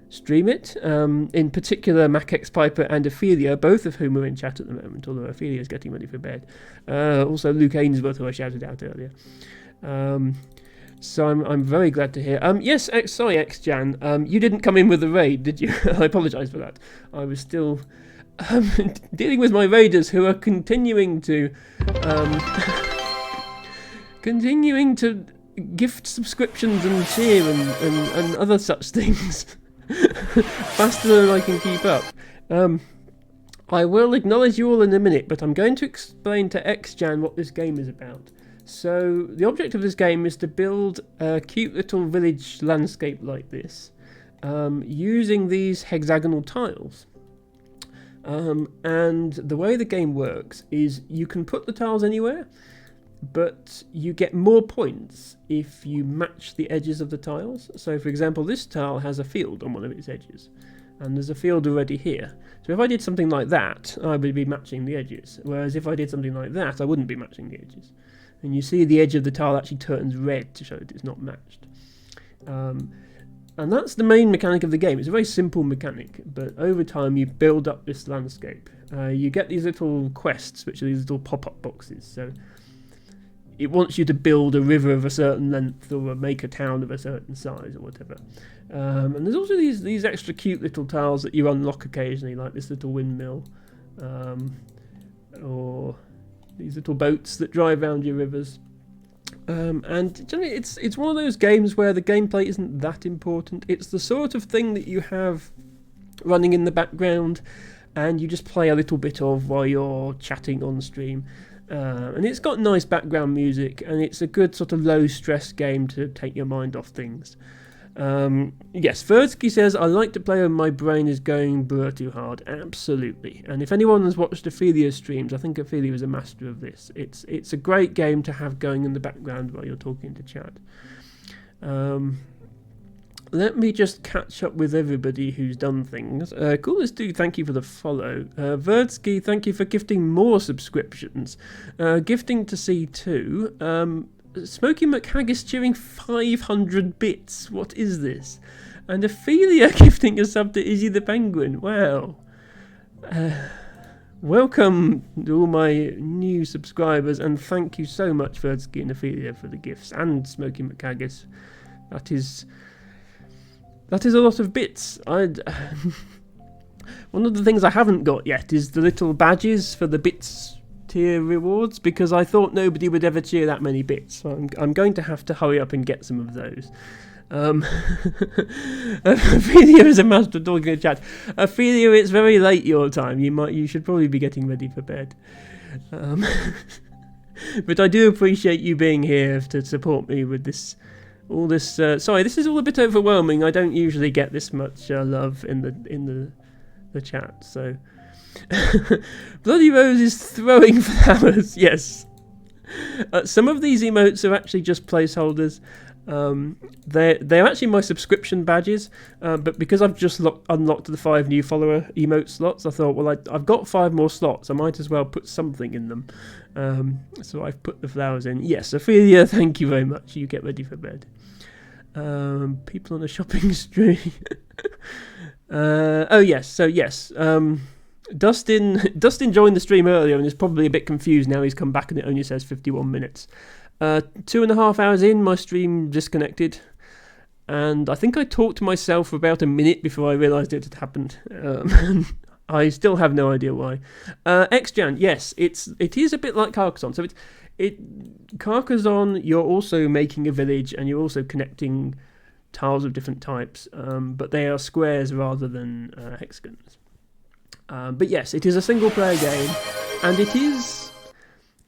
stream it. In particular, MacX Piper and Ophelia, both of whom are in chat at the moment, although Ophelia is getting ready for bed. Also Luke Ainsworth, who I shouted out earlier. So I'm very glad to hear. Yes, XJan, you didn't come in with the raid, did you? I apologise for that. I was still dealing with my raiders who are continuing to gift subscriptions and cheer and other such things faster than I can keep up. I will acknowledge you all in a minute, but I'm going to explain to XJan what this game is about. So the object of this game is to build a cute little village landscape like this using these hexagonal tiles. And the way the game works is you can put the tiles anywhere, but you get more points if you match the edges of the tiles. So for example, this tile has a field on one of its edges, and there's a field already here. So if I did something like that, I would be matching the edges, whereas if I did something like that, I wouldn't be matching the edges. And you see the edge of the tile actually turns red to show that it's not matched. And that's the main mechanic of the game. It's a very simple mechanic, but over time you build up this landscape. You get these little quests, which are these little pop-up boxes. So it wants you to build a river of a certain length or make a town of a certain size or whatever. And there's also these extra cute little tiles that you unlock occasionally, like this little windmill, or these little boats that drive around your rivers. And generally it's one of those games where the gameplay isn't that important. It's the sort of thing that you have running in the background and you just play a little bit of while you're chatting on stream. And it's got nice background music, and it's a good sort of low stress game to take your mind off things. Yes, Verdsky says, I like to play when my brain is going blur too hard. Absolutely. And if anyone has watched Ophelia's streams, I think Ophelia is a master of this. It's a great game to have going in the background while you're talking to chat. Let me just catch up with everybody who's done things. Coolest Dude, thank you for the follow. Verdsky, thank you for gifting more subscriptions. Gifting to C2. Smokey McHaggis cheering 500 bits. What is this? And Ophelia gifting a sub to Izzy the Penguin. Wow. Welcome to all my new subscribers, and thank you so much, Verdsky and Ophelia, for the gifts, and Smokey McHaggis. That is a lot of bits. One of the things I haven't got yet is the little badges for the bits tier rewards, because I thought nobody would ever cheer that many bits. So I'm going to have to hurry up and get some of those. Ophelia is a master talking in chat. Ophelia, it's very late your time. You should probably be getting ready for bed. But I do appreciate you being here to support me with this. Sorry, this is all a bit overwhelming. I don't usually get this much love in the chat. So, Bloody Rose is throwing flowers. Yes, some of these emotes are actually just placeholders. They're actually my subscription badges, but because I've just unlocked the 5 new follower emote slots, I thought, well, I've got 5 more slots. I might as well put something in them. So I've put the flowers in. Yes, Ophelia, thank you very much. You get ready for bed. People on a shopping spree. Oh yes, so yes. Dustin joined the stream earlier and is probably a bit confused now. He's come back and it only says 51 minutes. 2.5 hours in, my stream disconnected, and I think I talked to myself for about a minute before I realised it had happened. I still have no idea why. XJan, yes, it is a bit like Carcassonne. So Carcassonne, you're also making a village and you're also connecting tiles of different types, but they are squares rather than hexagons. But yes, it is a single player game, and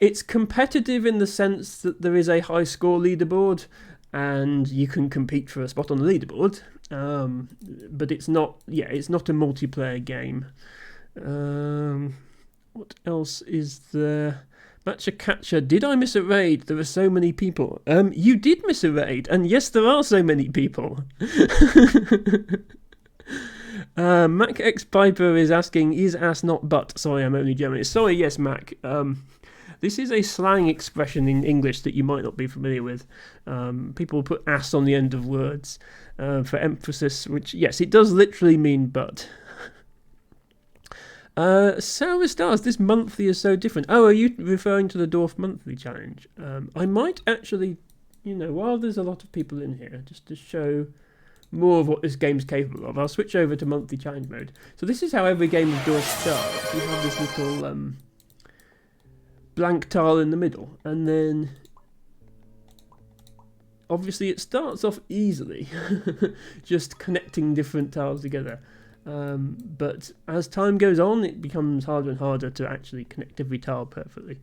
it's competitive in the sense that there is a high score leaderboard and you can compete for a spot on the leaderboard, but it's not a multiplayer game. What else is there? Matcha Catcher, did I miss a raid? There are so many people. You did miss a raid, and yes, there are so many people. Mac X Piper is asking, is ass not butt? Sorry, I'm only German. Sorry, yes, Mac. This is a slang expression in English that you might not be familiar with. People put ass on the end of words for emphasis, which, yes, it does literally mean butt. Sour Stars, this monthly is so different. Oh, are you referring to the Dorf monthly challenge? I might actually, while there's a lot of people in here, just to show more of what this game's capable of, I'll switch over to monthly challenge mode. So this is how every game of Dorf starts. You have this little blank tile in the middle, and then obviously it starts off easily, just connecting different tiles together. But as time goes on, it becomes harder and harder to actually connect every tile perfectly.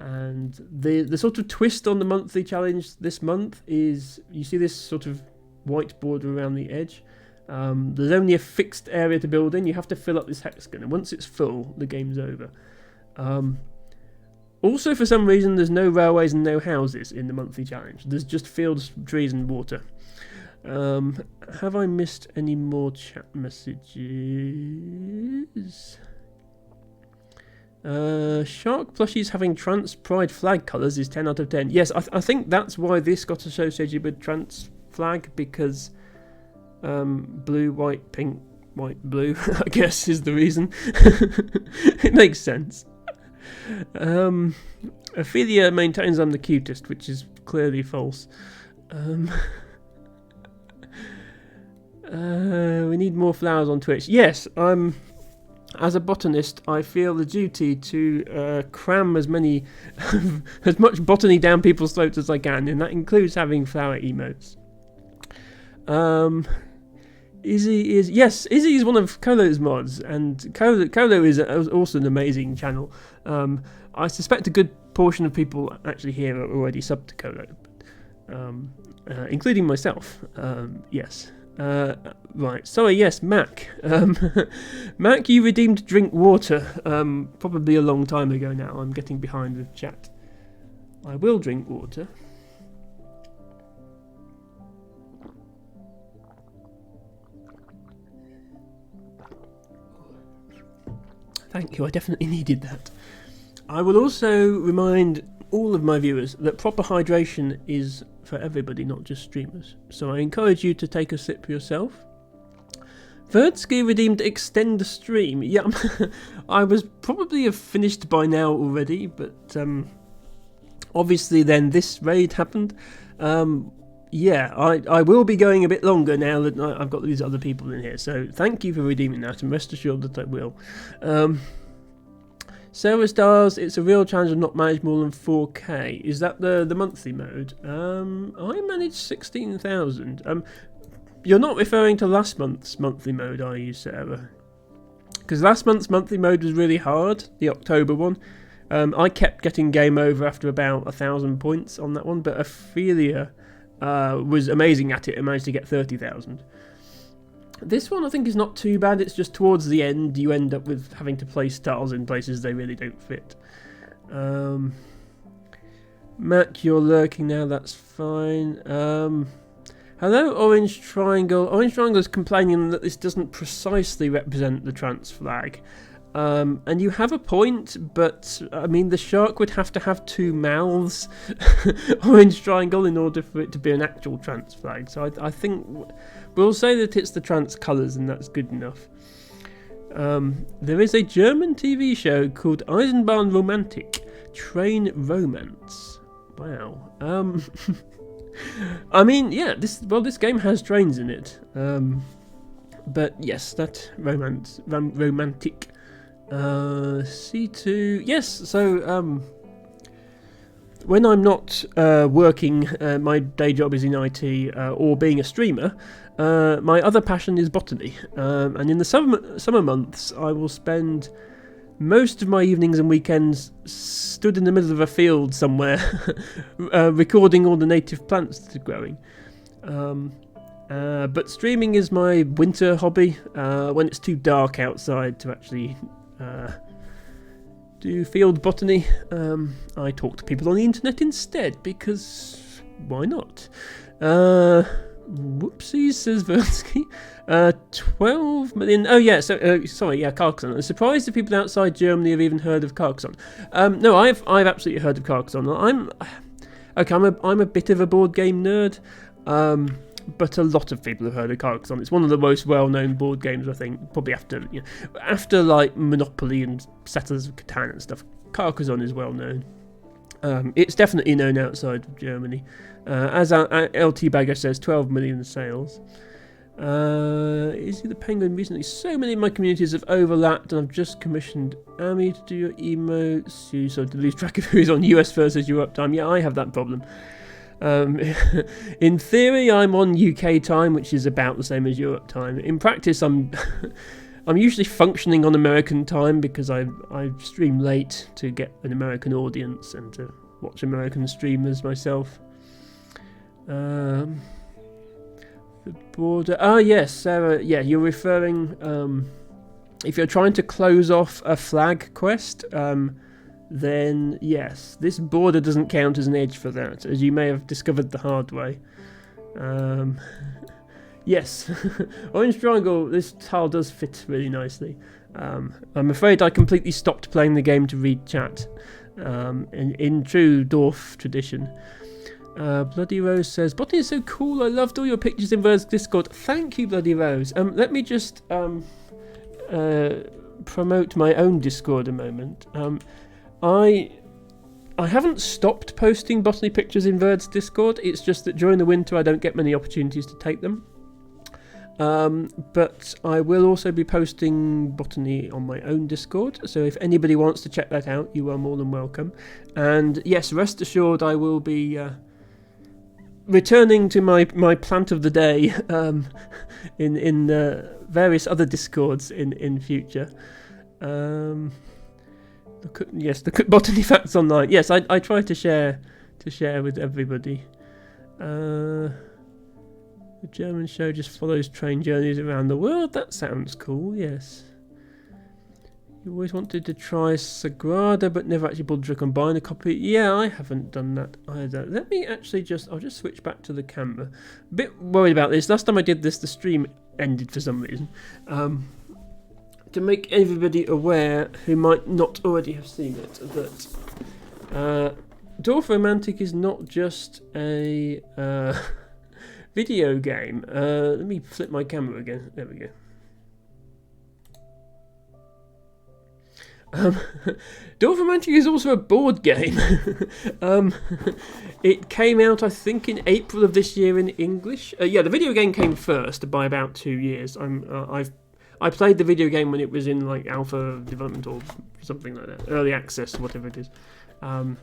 And the sort of twist on the monthly challenge this month is, you see this sort of white border around the edge. There's only a fixed area to build in. You have to fill up this hexagon, and once it's full, the game's over. Also, for some reason, there's no railways and no houses in the monthly challenge. There's just fields, trees, and water. Have I missed any more chat messages? Shark plushies having trans pride flag colours is 10 out of 10. Yes, I think that's why this got associated with trans flag, because blue, white, pink, white, blue, I guess is the reason. It makes sense. Ophelia maintains I'm the cutest, which is clearly false. We need more flowers on Twitch. Yes, as a botanist, I feel the duty to cram as much botany down people's throats as I can, and that includes having flower emotes. Izzy is one of Kolo's mods, and Kolo is also an amazing channel. I suspect a good portion of people actually here are already subbed to Kolo, including myself. Yes. Right, sorry, yes, Mac. Mac, you redeemed drink water, probably a long time ago now. I'm getting behind with chat. I will drink water. Thank you, I definitely needed that. I will also remind all of my viewers that proper hydration is for everybody, not just streamers. So I encourage you to take a sip yourself. Verdsky redeemed extend the stream. Yeah, I was probably have finished by now already, but obviously then this raid happened. Yeah, I will be going a bit longer now that I've got these other people in here. So thank you for redeeming that, and rest assured that I will. Sarah Stars, it's a real challenge of not manage more than 4K. Is that the monthly mode? I managed 16,000. You're not referring to last month's monthly mode, are you, Sarah? Because last month's monthly mode was really hard, the October one. I kept getting game over after about 1,000 points on that one, but Ophelia was amazing at it and managed to get 30,000. This one I think is not too bad. It's just towards the end you end up with having to place tiles in places they really don't fit. Mac, you're lurking now, that's fine. Hello, Orange Triangle. Orange Triangle is complaining that this doesn't precisely represent the trans flag. And you have a point, but I mean the shark would have to have two mouths, Orange Triangle, in order for it to be an actual trans flag. So I think we'll say that it's the trans colours, and that's good enough. There is a German TV show called Eisenbahn Romantik, Train Romance. Wow. I mean, yeah, this game has trains in it. But yes, that romantic. C2, yes, so when I'm not working, my day job is in IT, or being a streamer, my other passion is botany, and in the summer months I will spend most of my evenings and weekends stood in the middle of a field somewhere recording all the native plants that are growing. But streaming is my winter hobby, when it's too dark outside to actually do field botany. I talk to people on the internet instead, because why not? Whoopsies, says Vernsky. 12 million. Oh yeah, so sorry, yeah, Carcassonne. I'm surprised if people outside Germany have even heard of Carcassonne. No, I've absolutely heard of Carcassonne. I'm a bit of a board game nerd. But a lot of people have heard of Carcassonne. It's one of the most well-known board games, I think. Probably after like Monopoly and Settlers of Catan and stuff. Carcassonne is well known. It's definitely known outside of Germany. As LT Bagger says, 12 million sales. Is he the Penguin recently? So many of my communities have overlapped, and I've just commissioned Amy to do your emotes, so to lose track of who's on US versus Europe time. Yeah, I have that problem. In theory, I'm on UK time, which is about the same as Europe time. In practice, I'm usually functioning on American time because I stream late to get an American audience and to watch American streamers myself. The border. Ah, yes, Sarah. Yeah, you're referring. If you're trying to close off a flag quest, then yes, this border doesn't count as an edge for that, as you may have discovered the hard way. Yes, Orange Triangle, this tile does fit really nicely. I'm afraid I completely stopped playing the game to read chat, in true Dorf tradition. Bloody Rose says, Botany is so cool, I loved all your pictures in Verd's Discord. Thank you, Bloody Rose. Let me just promote my own Discord a moment. I haven't stopped posting botany pictures in Verd's Discord, it's just that during the winter I don't get many opportunities to take them. But I will also be posting botany on my own Discord, so if anybody wants to check that out, you are more than welcome. And yes, rest assured I will be returning to my plant of the day in various other Discords in future. Look at Botany Facts Online. Yes, I try to share with everybody. The German show just follows train journeys around the world. That sounds cool, yes. You always wanted to try Sagrada, but never actually bothered to combine a copy. Yeah, I haven't done that either. Let me actually I'll just switch back to the camera. A bit worried about this. Last time I did this, the stream ended for some reason. To make everybody aware who might not already have seen it, that Dorf Romantic is not just a video game. Let me flip my camera again. There we go. Dorf Romantic is also a board game. It came out, I think, in April of this year in English. Yeah, the video game came first by about 2 years. I played the video game when it was in like alpha development or something like that, early access, whatever it is. I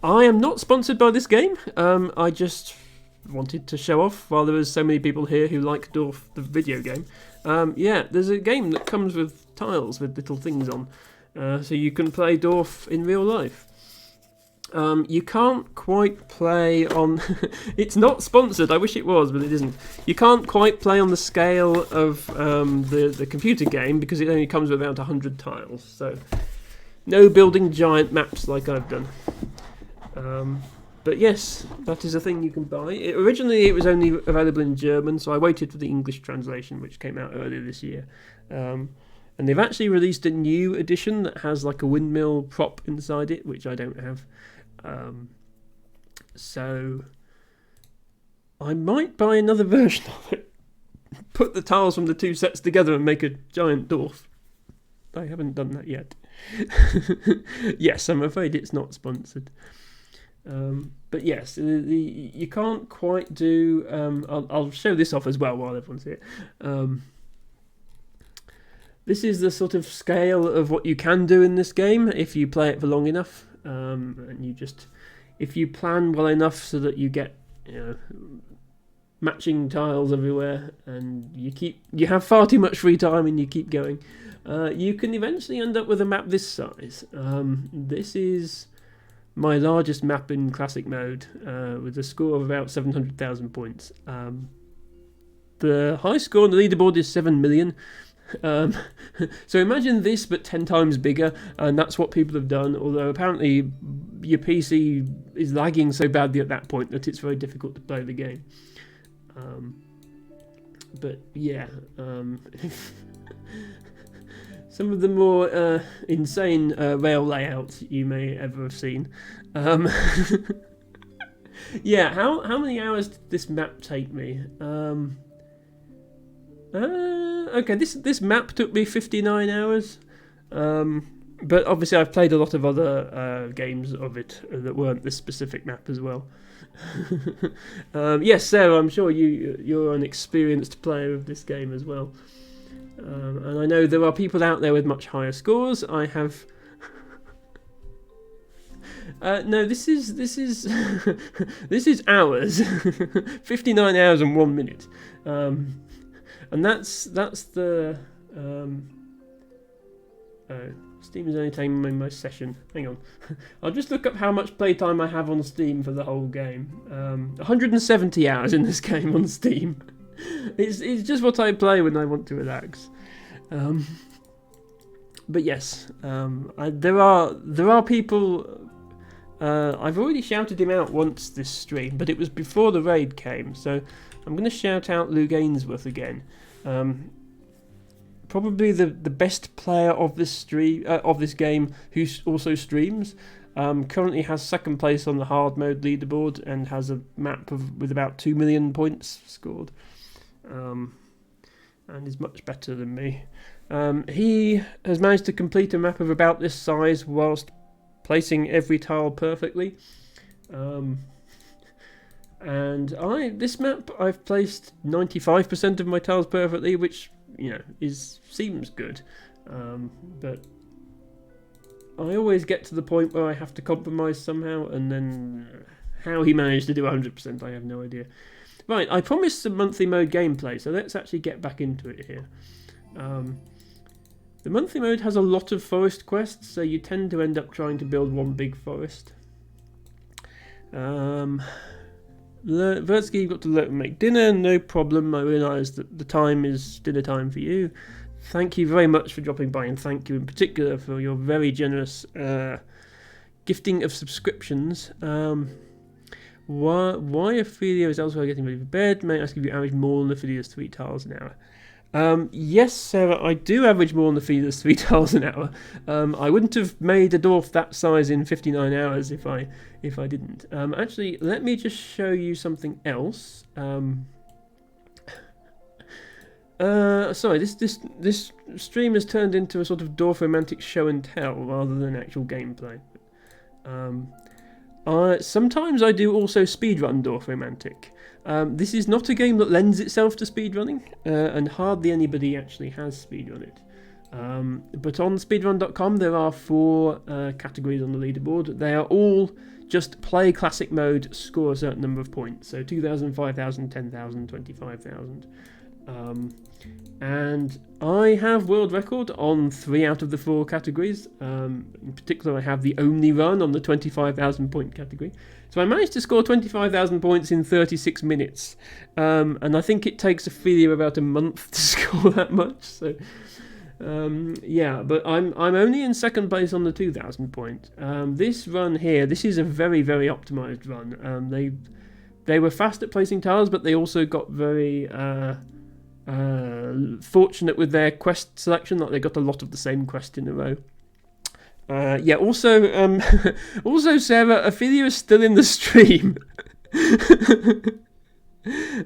am not sponsored by this game. I just wanted to show off while there was so many people here who like Dorf, the video game. Yeah, there's a game that comes with tiles with little things on, so you can play Dorf in real life. You can't quite play on... It's not sponsored, I wish it was, but it isn't. You can't quite play on the scale of the computer game because it only comes with about 100 tiles, so no building giant maps like I've done. But yes, that is a thing you can buy. Originally it was only available in German, so I waited for the English translation, which came out earlier this year. And they've actually released a new edition that has like a windmill prop inside it, which I don't have. So I might buy another version of it, put the tiles from the two sets together and make a giant Dorf. I haven't done that yet. Yes, I'm afraid it's not sponsored. But yes, you can't quite do... I'll show this off as well while everyone's here. This is the sort of scale of what you can do in this game if you play it for long enough. And you just... If you plan well enough so that you get matching tiles everywhere and you have far too much free time and you keep going, you can eventually end up with a map this size. This is my largest map in classic mode, with a score of about 700,000 points. The high score on the leaderboard is 7 million. So imagine this, but 10 times bigger, and that's what people have done. Although apparently your PC is lagging so badly at that point that it's very difficult to play the game. But yeah, some of the more insane rail layouts you may ever have seen. Yeah, how many hours did this map take me? Okay, this map took me 59 hours. But obviously I've played a lot of other games of it that weren't this specific map as well. Yes, Sarah, I'm sure you're an experienced player of this game as well. And I know there are people out there with much higher scores. I have... no, this is this is hours. 59 hours and 1 minute. And that's the Steam is only taking my session. Hang on, I'll just look up how much playtime I have on Steam for the whole game. 170 hours in this game on Steam. It's just what I play when I want to relax. But yes, there are people. I've already shouted him out once this stream, but it was before the raid came, so I'm going to shout out Lou Gainsworth again. Probably the best player of this game, who also streams. Currently has second place on the hard mode leaderboard and has a map with about 2 million points scored, and is much better than me. He has managed to complete a map of about this size whilst placing every tile perfectly. And this map I've placed 95% of my tiles perfectly, which seems good. But I always get to the point where I have to compromise somehow, and then how he managed to do 100% I have no idea. Right, I promised some monthly mode gameplay, so let's actually get back into it here. The monthly mode has a lot of forest quests, so you tend to end up trying to build one big forest. Vertsky, you've got to learn to make dinner, no problem. I realise that the time is dinner time for you. Thank you very much for dropping by, and thank you in particular for your very generous gifting of subscriptions. Why Ophelia is elsewhere getting ready for bed? May I ask if you average more than Ophelia's 3 tiles an hour? Yes, Sarah, I do average more than Ophelia's 3 tiles an hour. I wouldn't have made a dwarf that size in 59 hours if I didn't. Actually, let me just show you something else. Sorry, this stream has turned into a sort of dwarf romantic show and tell rather than actual gameplay. Sometimes I do also speedrun Dorf Romantic. This is not a game that lends itself to speedrunning, and hardly anybody actually has speedrun it. But on speedrun.com there are 4 categories on the leaderboard. They are all just play classic mode, score a certain number of points. So 2,000, 5,000, 10,000, 25,000. And I have world record on 3 out of the 4 categories. In particular, I have the only run on the 25,000 point category. So I managed to score 25,000 points in 36 minutes. And I think it takes Ophelia about a month to score that much. So yeah, but I'm only in second place on the 2,000 point. This run here, this is a very, very optimized run. They were fast at placing tiles, but they also got very fortunate with their quest selection, that they got a lot of the same quest in a row. Yeah, also Sarah, Ophelia is still in the stream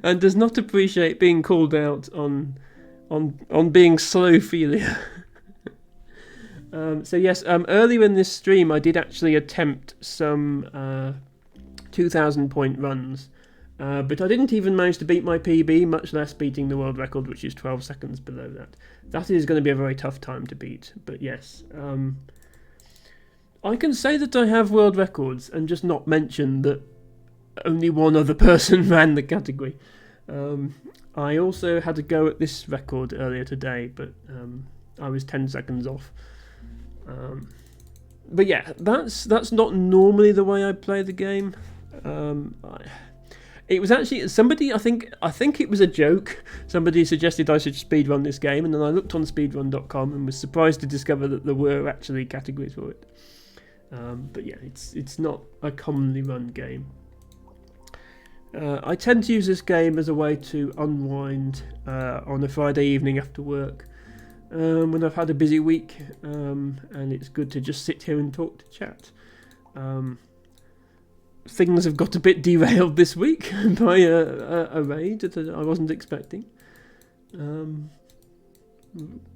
and does not appreciate being called out on being slow Ophelia. So yes, earlier in this stream I did actually attempt some 2,000 point runs. But I didn't even manage to beat my PB, much less beating the world record, which is 12 seconds below that. That is going to be a very tough time to beat, but yes. I can say that I have world records and just not mention that only one other person ran the category. I also had a go at this record earlier today, but I was 10 seconds off. But yeah, that's not normally the way I play the game. It was actually somebody. I think it was a joke. Somebody suggested I should speedrun this game, and then I looked on speedrun.com and was surprised to discover that there were actually categories for it. But yeah, it's not a commonly run game. I tend to use this game as a way to unwind on a Friday evening after work when I've had a busy week, and it's good to just sit here and talk to chat. Things have got a bit derailed this week by a raid that I wasn't expecting,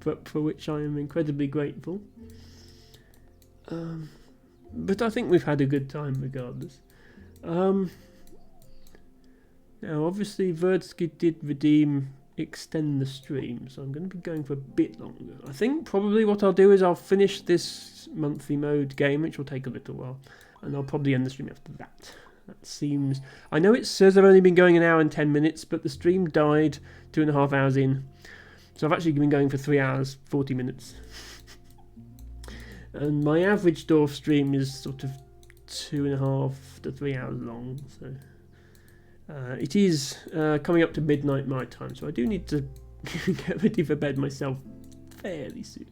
but for which I am incredibly grateful. But I think we've had a good time regardless. Now, obviously, Verdsky did extend the stream, so I'm going to be going for a bit longer. I think probably what I'll do is I'll finish this monthly mode game, which will take a little while, and I'll probably end the stream after that. That seems... I know it says I've only been going an hour and 10 minutes, but the stream died 2.5 hours in, so I've actually been going for 3 hours, 40 minutes. And my average dorf stream is sort of 2.5 to 3 hours long, so... it is coming up to midnight my time, so I do need to get ready for bed myself fairly soon.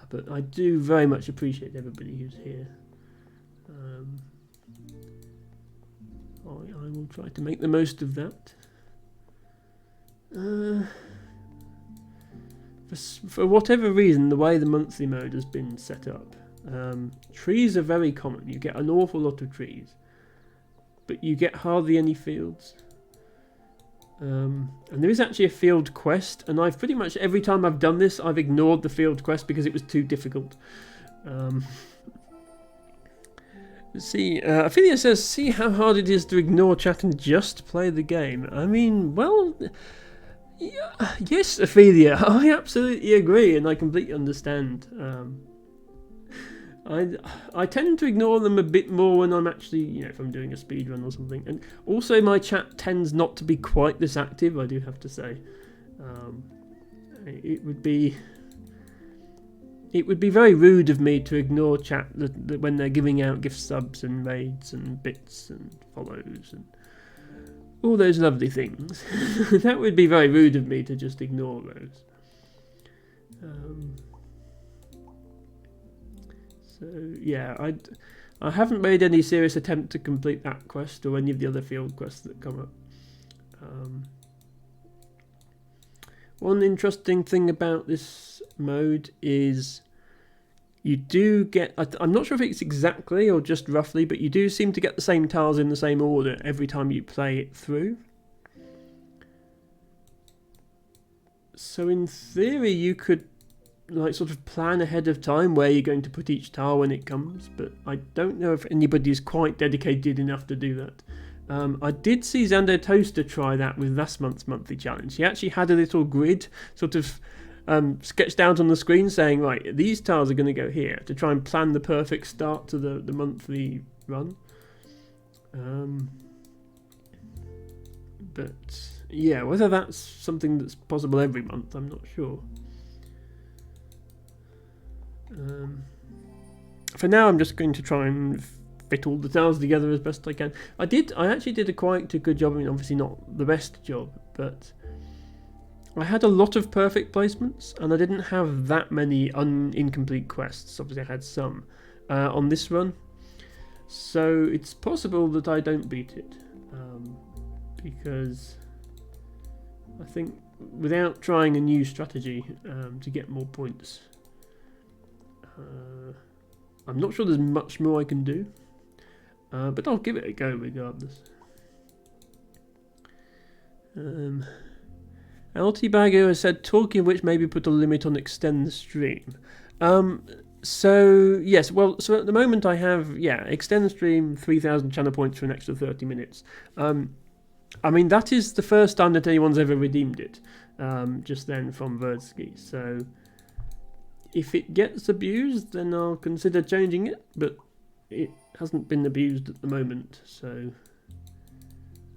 But I do very much appreciate everybody who's here. I will try to make the most of that. For whatever reason, the way the monthly mode has been set up, trees are very common. You get an awful lot of trees, but you get hardly any fields. And there is actually a field quest, and I've pretty much every time I've done this, I've ignored the field quest because it was too difficult. Ophelia says, see how hard it is to ignore chat and just play the game. I mean, well, yeah, yes, Ophelia, I absolutely agree, and I completely understand. I tend to ignore them a bit more when I'm actually, if I'm doing a speedrun or something. And also my chat tends not to be quite this active, I do have to say. It would be very rude of me to ignore chat when they're giving out gift subs and raids and bits and follows and all those lovely things. That would be very rude of me to just ignore those. So yeah, I haven't made any serious attempt to complete that quest or any of the other field quests that come up. One interesting thing about this mode is you do get, I'm not sure if it's exactly or just roughly, but you do seem to get the same tiles in the same order every time you play it through. So in theory you could sort of plan ahead of time where you're going to put each tile when it comes, but I don't know if anybody's quite dedicated enough to do that. I did see Xander Toaster try that with last month's monthly challenge. He actually had a little grid sort of sketched out on the screen saying, right, these tiles are going to go here, to try and plan the perfect start to the monthly run. But yeah, whether that's something that's possible every month, I'm not sure. For now, I'm just going to try and fit all the tiles together as best I can. I actually did quite a good job. I mean, obviously not the best job, but I had a lot of perfect placements, and I didn't have that many incomplete quests. Obviously, I had some on this run, so it's possible that I don't beat it, because I think without trying a new strategy to get more points, I'm not sure there's much more I can do, but I'll give it a go regardless. LT Bagger has said, talking of which, maybe put a limit on extend the stream. So yes, well, so at the moment I have, extend the stream 3,000 channel points for an extra 30 minutes. I mean, that is the first time that anyone's ever redeemed it, just then from Verdsky. So if it gets abused, then I'll consider changing it, but it hasn't been abused at the moment, so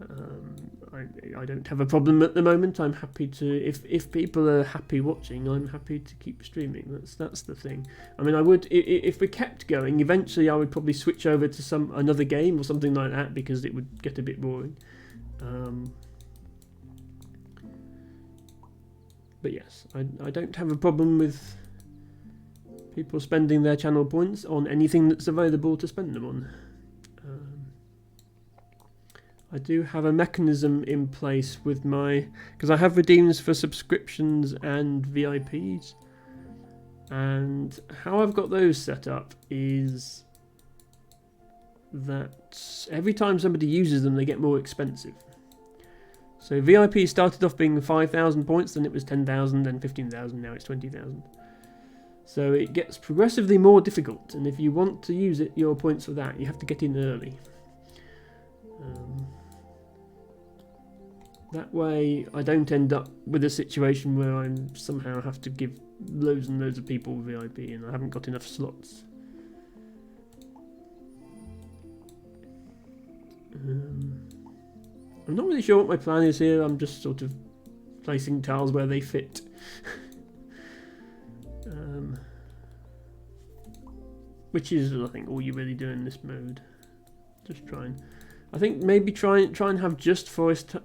I don't have a problem at the moment. I'm happy to, if people are happy watching, I'm happy to keep streaming. That's the thing. I mean, I would, if we kept going, eventually I would probably switch over to another game or something like that, because it would get a bit boring. But yes, I don't have a problem with people spending their channel points on anything that's available to spend them on. I do have a mechanism in place with because I have redeems for subscriptions and VIPs, and how I've got those set up is that every time somebody uses them, they get more expensive. So VIP started off being 5,000 points, then it was 10,000, then 15,000, now it's 20,000. So it gets progressively more difficult, and if you want to use your points for that, you have to get in early. That way I don't end up with a situation where I somehow have to give loads and loads of people VIP and I haven't got enough slots. I'm not really sure what my plan is here. I'm just sort of placing tiles where they fit. Which is, I think, all you really do in this mode. Just I think maybe try and have just forest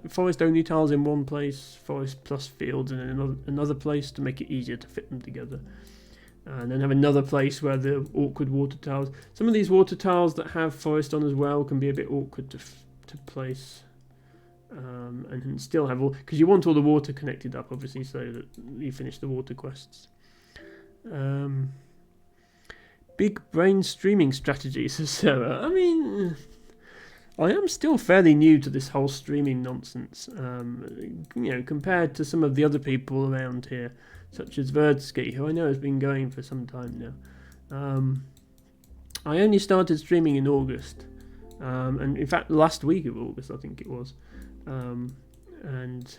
only tiles in one place, forest plus fields in another place to make it easier to fit them together, and then have another place where the awkward water tiles. Some of these water tiles that have forest on as well can be a bit awkward to place, and still have all, because you want all the water connected up, obviously, so that you finish the water quests. Big brain streaming strategy, says Sarah. I mean, I am still fairly new to this whole streaming nonsense, compared to some of the other people around here, such as Verdsky, who I know has been going for some time now. I only started streaming in August, and in fact last week of August I think it was, and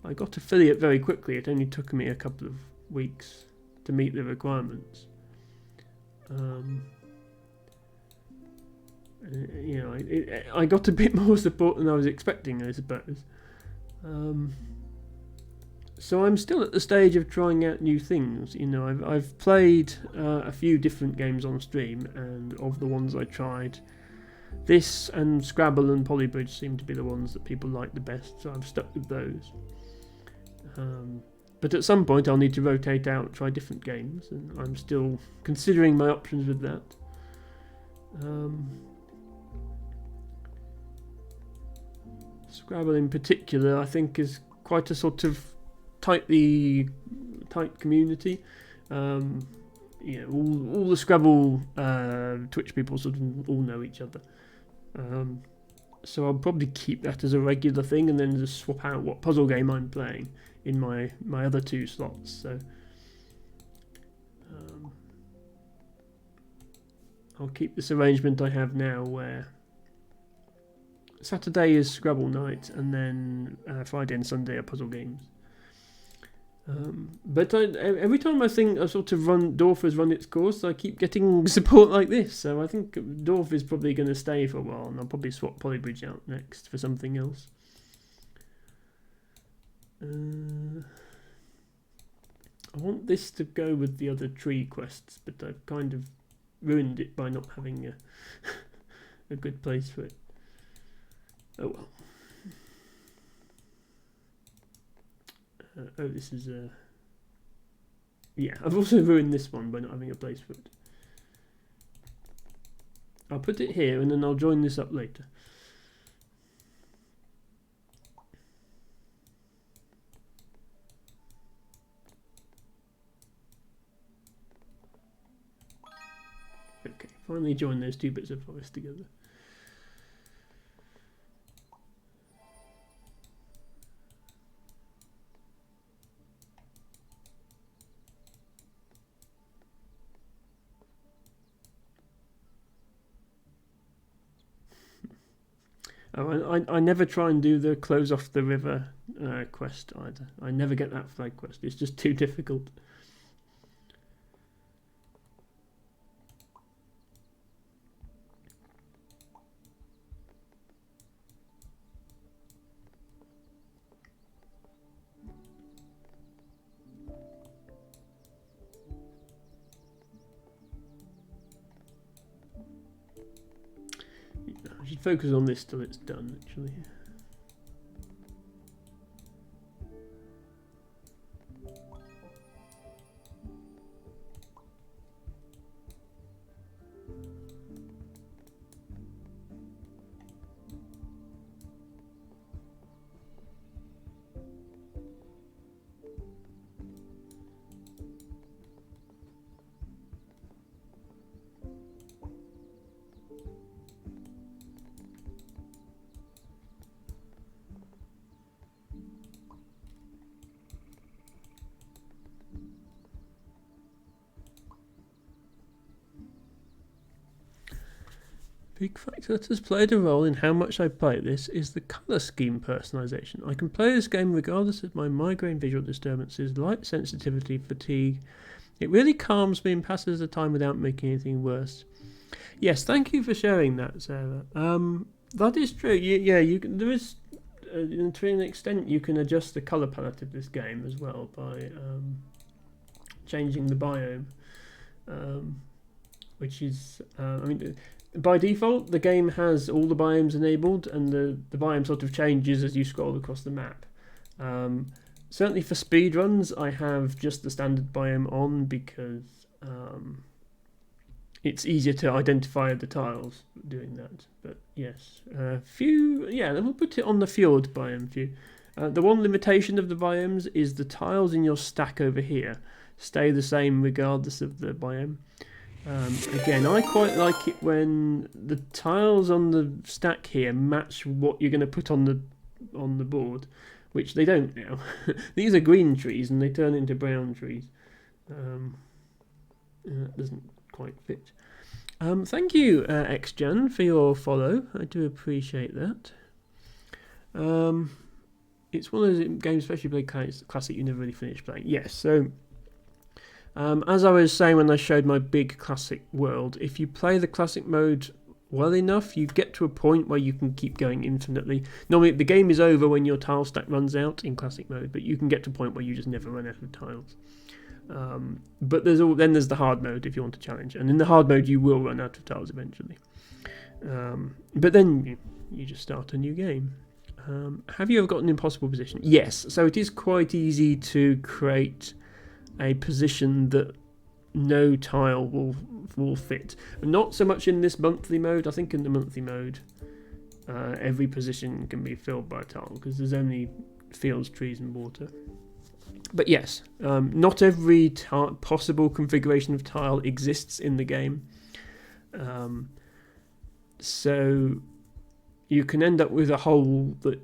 I got affiliate very quickly. It only took me a couple of weeks to meet the requirements. I got a bit more support than I was expecting, I suppose. So I'm still at the stage of trying out new things. I've played a few different games on stream, and of the ones I tried, this and Scrabble and Polybridge seem to be the ones that people like the best, so I've stuck with those. But at some point I'll need to rotate out, try different games, and I'm still considering my options with that. Scrabble in particular, I think, is quite a sort of tight community. All the Scrabble Twitch people sort of all know each other. So I'll probably keep that as a regular thing, and then just swap out what puzzle game I'm playing in my other two slots. So I'll keep this arrangement I have now, where Saturday is Scrabble night, and then Friday and Sunday are puzzle games. But every time I think Dorf has run its course, I keep getting support like this. So I think Dorf is probably going to stay for a while, and I'll probably swap Polybridge out next for something else. I want this to go with the other tree quests, but I've kind of ruined it by not having a good place for it. Oh well. This is yeah, I've also ruined this one by not having a place for it. I'll put it here, and then I'll join this up later. Okay, finally join those two bits of forest together. Oh, I never try and do the close off the river quest either. I never get that flag quest. It's just too difficult. should focus on this till it's done, actually. Big factor that has played a role in how much I play this is the colour scheme personalisation. I can play this game regardless of my migraine, visual disturbances, light sensitivity, fatigue. It really calms me and passes the time without making anything worse. Yes, thank you for sharing that, Sarah. That is true. You can, there is, to an extent, you can adjust the colour palette of this game as well by changing the biome, which is, by default, the game has all the biomes enabled, and the biome sort of changes as you scroll across the map. Certainly for speedruns, I have just the standard biome on because it's easier to identify the tiles doing that. But yes, then we'll put it on the fjord biome view. The one limitation of the biomes is the tiles in your stack over here stay the same regardless of the biome. Again, I quite like it when the tiles on the stack here match what you're going to put on the board, which they don't now. These are green trees and they turn into brown trees. That doesn't quite fit. Thank you, XJan, for your follow. I do appreciate that. It's one of those games, especially play classic, you never really finish playing. Yes, so as I was saying when I showed my big classic world, if you play the classic mode well enough, you get to a point where you can keep going infinitely. Normally the game is over when your tile stack runs out in classic mode, but you can get to a point where you just never run out of tiles. But there's the hard mode if you want to challenge, and in the hard mode you will run out of tiles eventually. But then you just start a new game. Have you ever got an impossible position? Yes, so it is quite easy to create a position that no tile will fit. Not so much in this monthly mode. I think in the monthly mode every position can be filled by a tile because there's only fields, trees and water. But yes, not every possible configuration of tile exists in the game. So you can end up with a hole that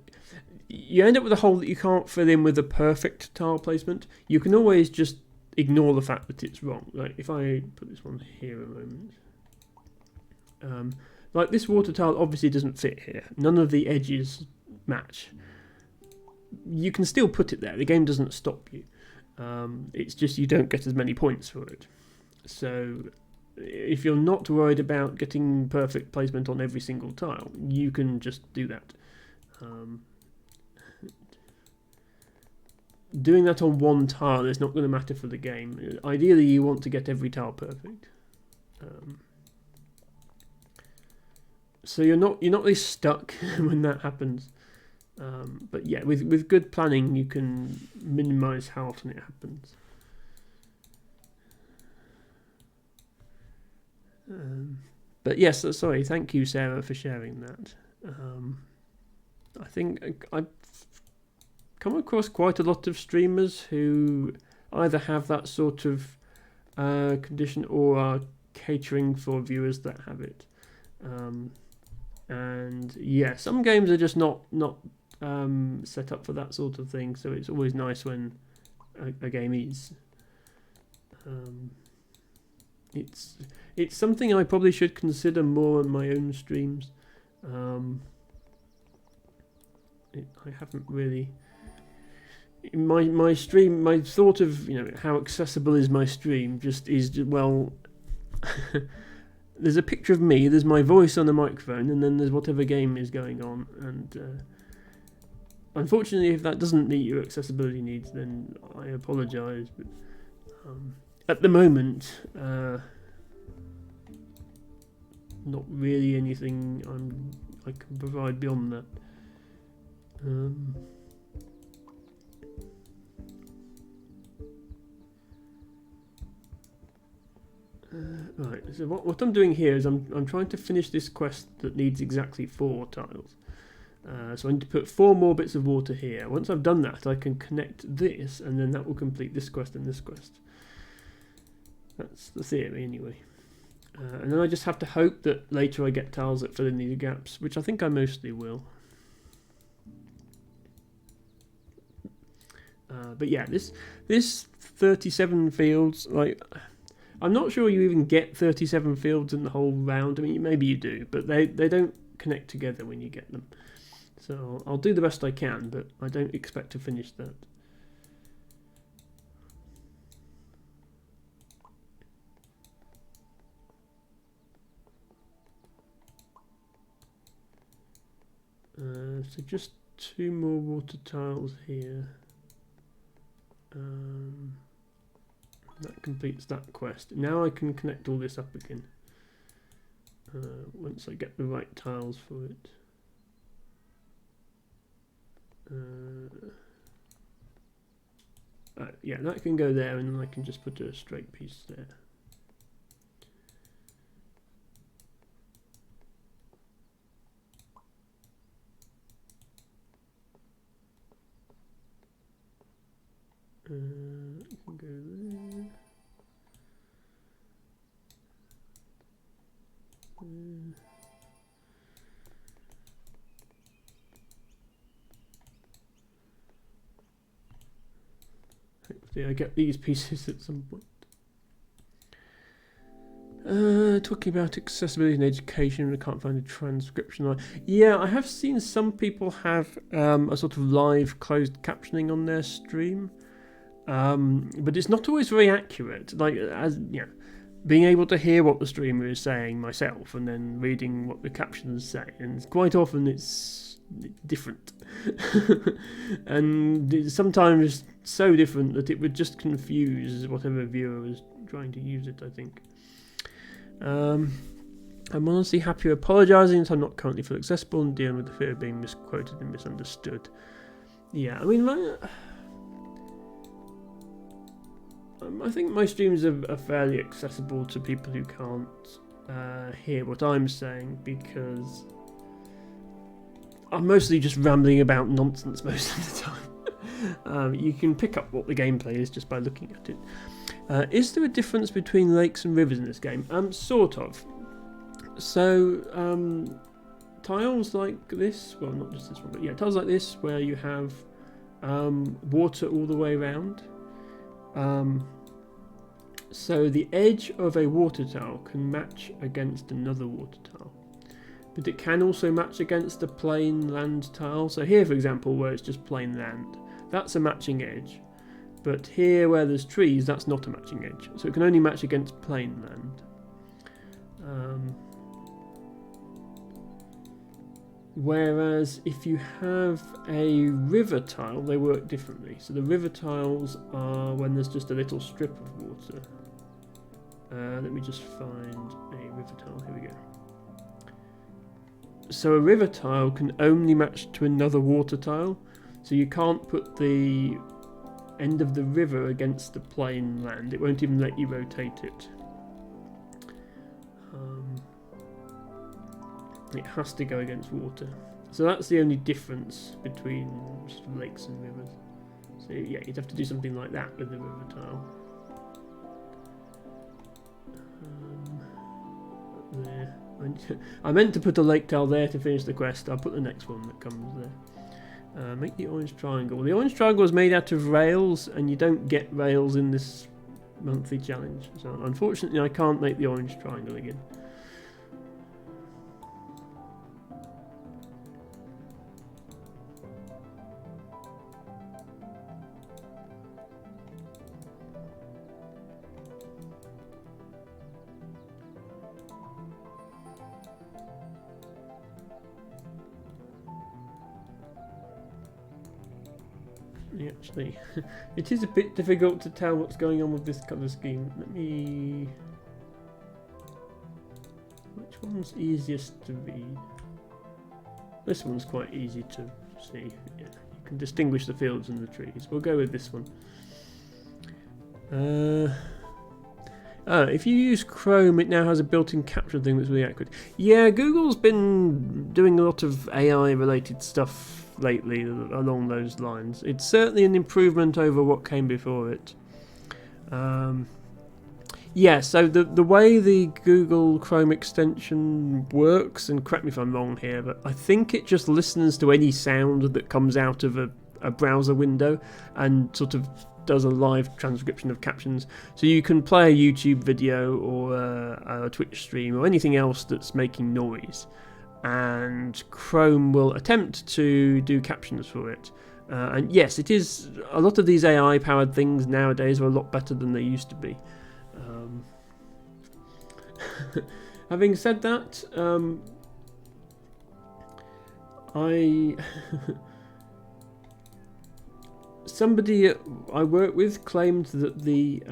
you can't fill in with a perfect tile placement. You can always just ignore the fact that it's wrong. Like if I put this one here a moment, like this water tile obviously doesn't fit here. None of the edges match. You can still put it there. The game doesn't stop you. It's just you don't get as many points for it. So if you're not worried about getting perfect placement on every single tile, you can just do that. Doing that on one tile is not going to matter for the game. Ideally, you want to get every tile perfect. So you're not really stuck when that happens. But yeah, with good planning, you can minimise how often it happens. But yes, sorry. Thank you, Sarah, for sharing that. I think I've come across quite a lot of streamers who either have that sort of condition or are catering for viewers that have it. And yeah, some games are just not set up for that sort of thing, so it's always nice when a game is. It's something I probably should consider more on my own streams. I haven't really. In my stream, my thought of how accessible is my stream just is well. There's a picture of me, there's my voice on the microphone, and then there's whatever game is going on. And unfortunately, if that doesn't meet your accessibility needs, then I apologise. But at the moment, not really anything I can provide beyond that. Right, so what I'm doing here is I'm trying to finish this quest that needs exactly 4 tiles. So I need to put 4 more bits of water here. Once I've done that, I can connect this, and then that will complete this quest and this quest. That's the theory, anyway. And then I just have to hope that later I get tiles that fill in these gaps, which I think I mostly will. But yeah, this 37 fields, like, I'm not sure you even get 37 fields in the whole round. I mean, maybe you do, but they don't connect together when you get them. So I'll do the best I can, but I don't expect to finish that. So just 2 more water tiles here. That completes that quest. Now I can connect all this up again. Once I get the right tiles for it. Yeah, that can go there, and then I can just put a straight piece there. It can go there. Hopefully I get these pieces at some point. Talking about accessibility and education, I can't find a transcription. Yeah, I have seen some people have a sort of live closed captioning on their stream. But it's not always very accurate. Like, as you know, being able to hear what the streamer is saying myself, and then reading what the captions say, and quite often it's different, and it's sometimes so different that it would just confuse whatever viewer is trying to use it, I think. I'm honestly happy apologising that I'm not currently fully accessible and dealing with the fear of being misquoted and misunderstood. Yeah, I mean, I think my streams are fairly accessible to people who can't hear what I'm saying, because I'm mostly just rambling about nonsense most of the time. You can pick up what the gameplay is just by looking at it. Is there a difference between lakes and rivers in this game? Sort of. So, tiles like this, well, not just this one, but yeah, tiles like this, where you have water all the way around. So the edge of a water tile can match against another water tile, but it can also match against a plain land tile. So here, for example, where it's just plain land, that's a matching edge, but here where there's trees, that's not a matching edge, so it can only match against plain land. Whereas if you have a river tile, they work differently. So the river tiles are when there's just a little strip of water. Let me just find a river tile. Here we go. So a river tile can only match to another water tile. So you can't put the end of the river against the plain land. It won't even let you rotate it. It has to go against water. So that's the only difference between sort of lakes and rivers. So yeah, you'd have to do something like that with the river tile. There. I meant to put a lake tile there to finish the quest. I'll put the next one that comes there. Make the orange triangle. The orange triangle is made out of rails, and you don't get rails in this monthly challenge. So unfortunately I can't make the orange triangle again. Actually, it is a bit difficult to tell what's going on with this colour scheme. Let me... Which one's easiest to read? This one's quite easy to see. Yeah, you can distinguish the fields and the trees. We'll go with this one. If you use Chrome, it now has a built-in caption thing that's really accurate. Yeah, Google's been doing a lot of AI-related stuff lately along those lines. It's certainly an improvement over what came before it. Yeah, so the way the Google Chrome extension works, and correct me if I'm wrong here, but I think it just listens to any sound that comes out of a browser window and sort of does a live transcription of captions. So you can play a YouTube video or a Twitch stream or anything else that's making noise, and Chrome will attempt to do captions for it. And yes, it is. A lot of these AI-powered things nowadays are a lot better than they used to be. Having said that, somebody I work with claimed that the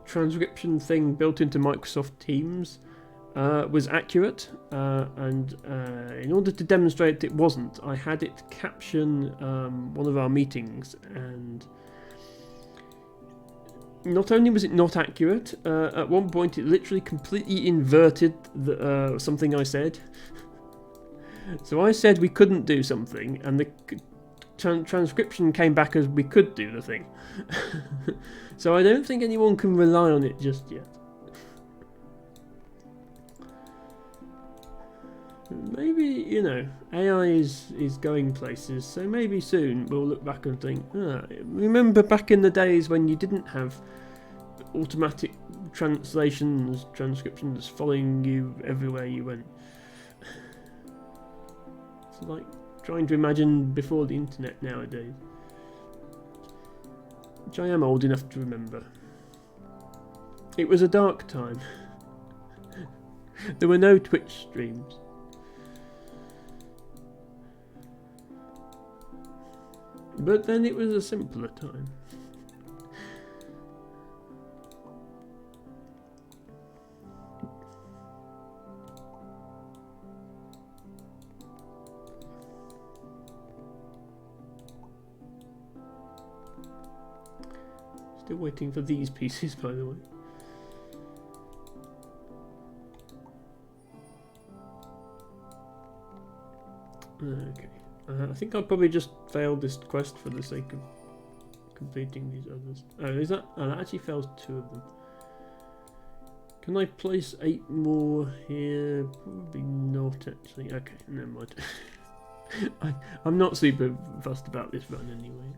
transcription thing built into Microsoft Teams was accurate, and in order to demonstrate it wasn't, I had it caption one of our meetings, and not only was it not accurate, at one point it literally completely inverted something I said. So I said we couldn't do something, and the transcription came back as we could do the thing. So I don't think anyone can rely on it just yet. Maybe, you know, AI is going places, so maybe soon we'll look back and think, remember back in the days when you didn't have automatic transcriptions following you everywhere you went. It's like trying to imagine before the internet nowadays, which I am old enough to remember. It was a dark time. There were no Twitch streams. But then it was a simpler time. Still waiting for these pieces, by the way. Okay. I think I'll probably just fail this quest for the sake of completing these others. Oh, is that? Oh, that actually fails 2 of them. Can I place 8 more here? Probably not, actually. Okay, never mind. I'm not super fussed about this run anyway.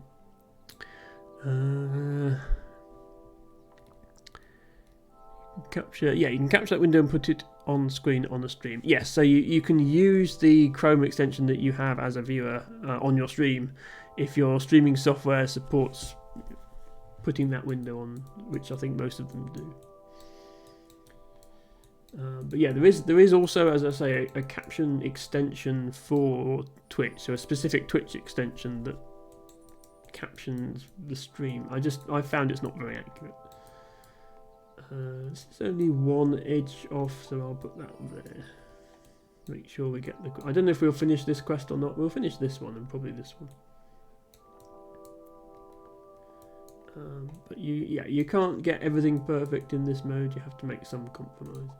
Capture, yeah, you can capture that window and put it on screen on the stream. Yes, so you can use the Chrome extension that you have as a viewer on your stream if your streaming software supports putting that window on, which I think most of them do. But yeah, there is also, as I say, a caption extension for Twitch, so a specific Twitch extension that captions the stream. I found it's not very accurate. This is only 1 edge off, so I'll put that there. Make sure we get the... I don't know if we'll finish this quest or not. We'll finish this one and probably this one. But you can't get everything perfect in this mode. You have to make some compromises.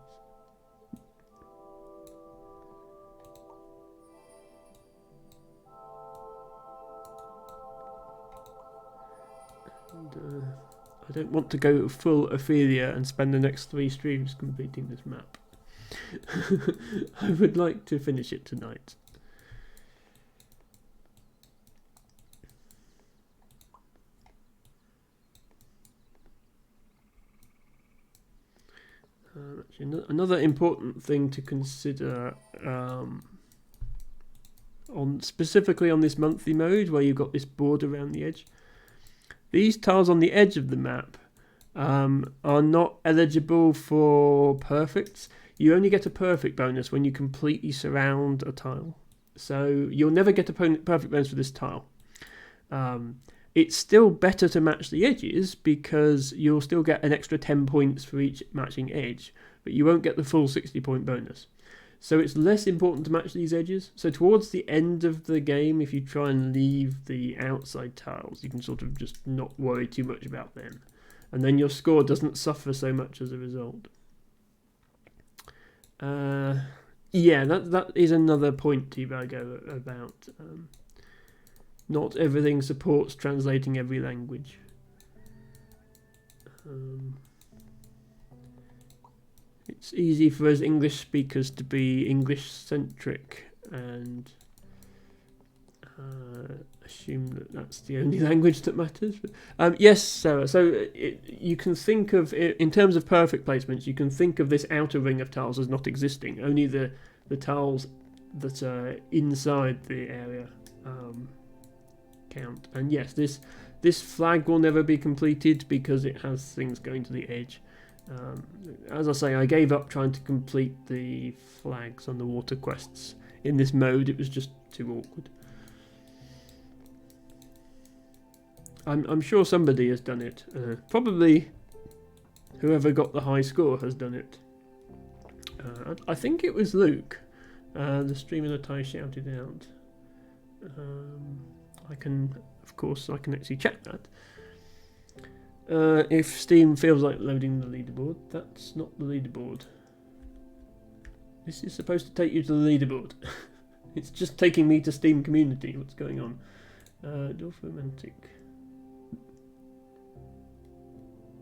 And, I don't want to go full Ophelia and spend the next 3 streams completing this map. I would like to finish it tonight. Actually, another important thing to consider specifically on this monthly mode where you've got this border around the edge. These tiles on the edge of the map are not eligible for perfects. You only get a perfect bonus when you completely surround a tile. So you'll never get a perfect bonus for this tile. It's still better to match the edges because you'll still get an extra 10 points for each matching edge, but you won't get the full 60-point bonus. So it's less important to match these edges. So towards the end of the game, if you try and leave the outside tiles, you can sort of just not worry too much about them. And then your score doesn't suffer so much as a result. Yeah, that is another point, T-Bago, about not everything supports translating every language. It's easy for us English speakers to be English-centric and assume that that's the only language that matters. Yes, Sarah. So you can think of it, in terms of perfect placements, you can think of this outer ring of tiles as not existing. Only the tiles that are inside the area count. And yes, this flag will never be completed because it has things going to the edge. As I say, I gave up trying to complete the flags on the water quests in this mode. It was just too awkward. I'm sure somebody has done it. Probably whoever got the high score has done it. I think it was Luke. The streamer that I shouted out. I can actually check that. If Steam feels like loading the leaderboard, that's not the leaderboard. This is supposed to take you to the leaderboard. It's just taking me to Steam Community. What's going on? Dorf Romantic.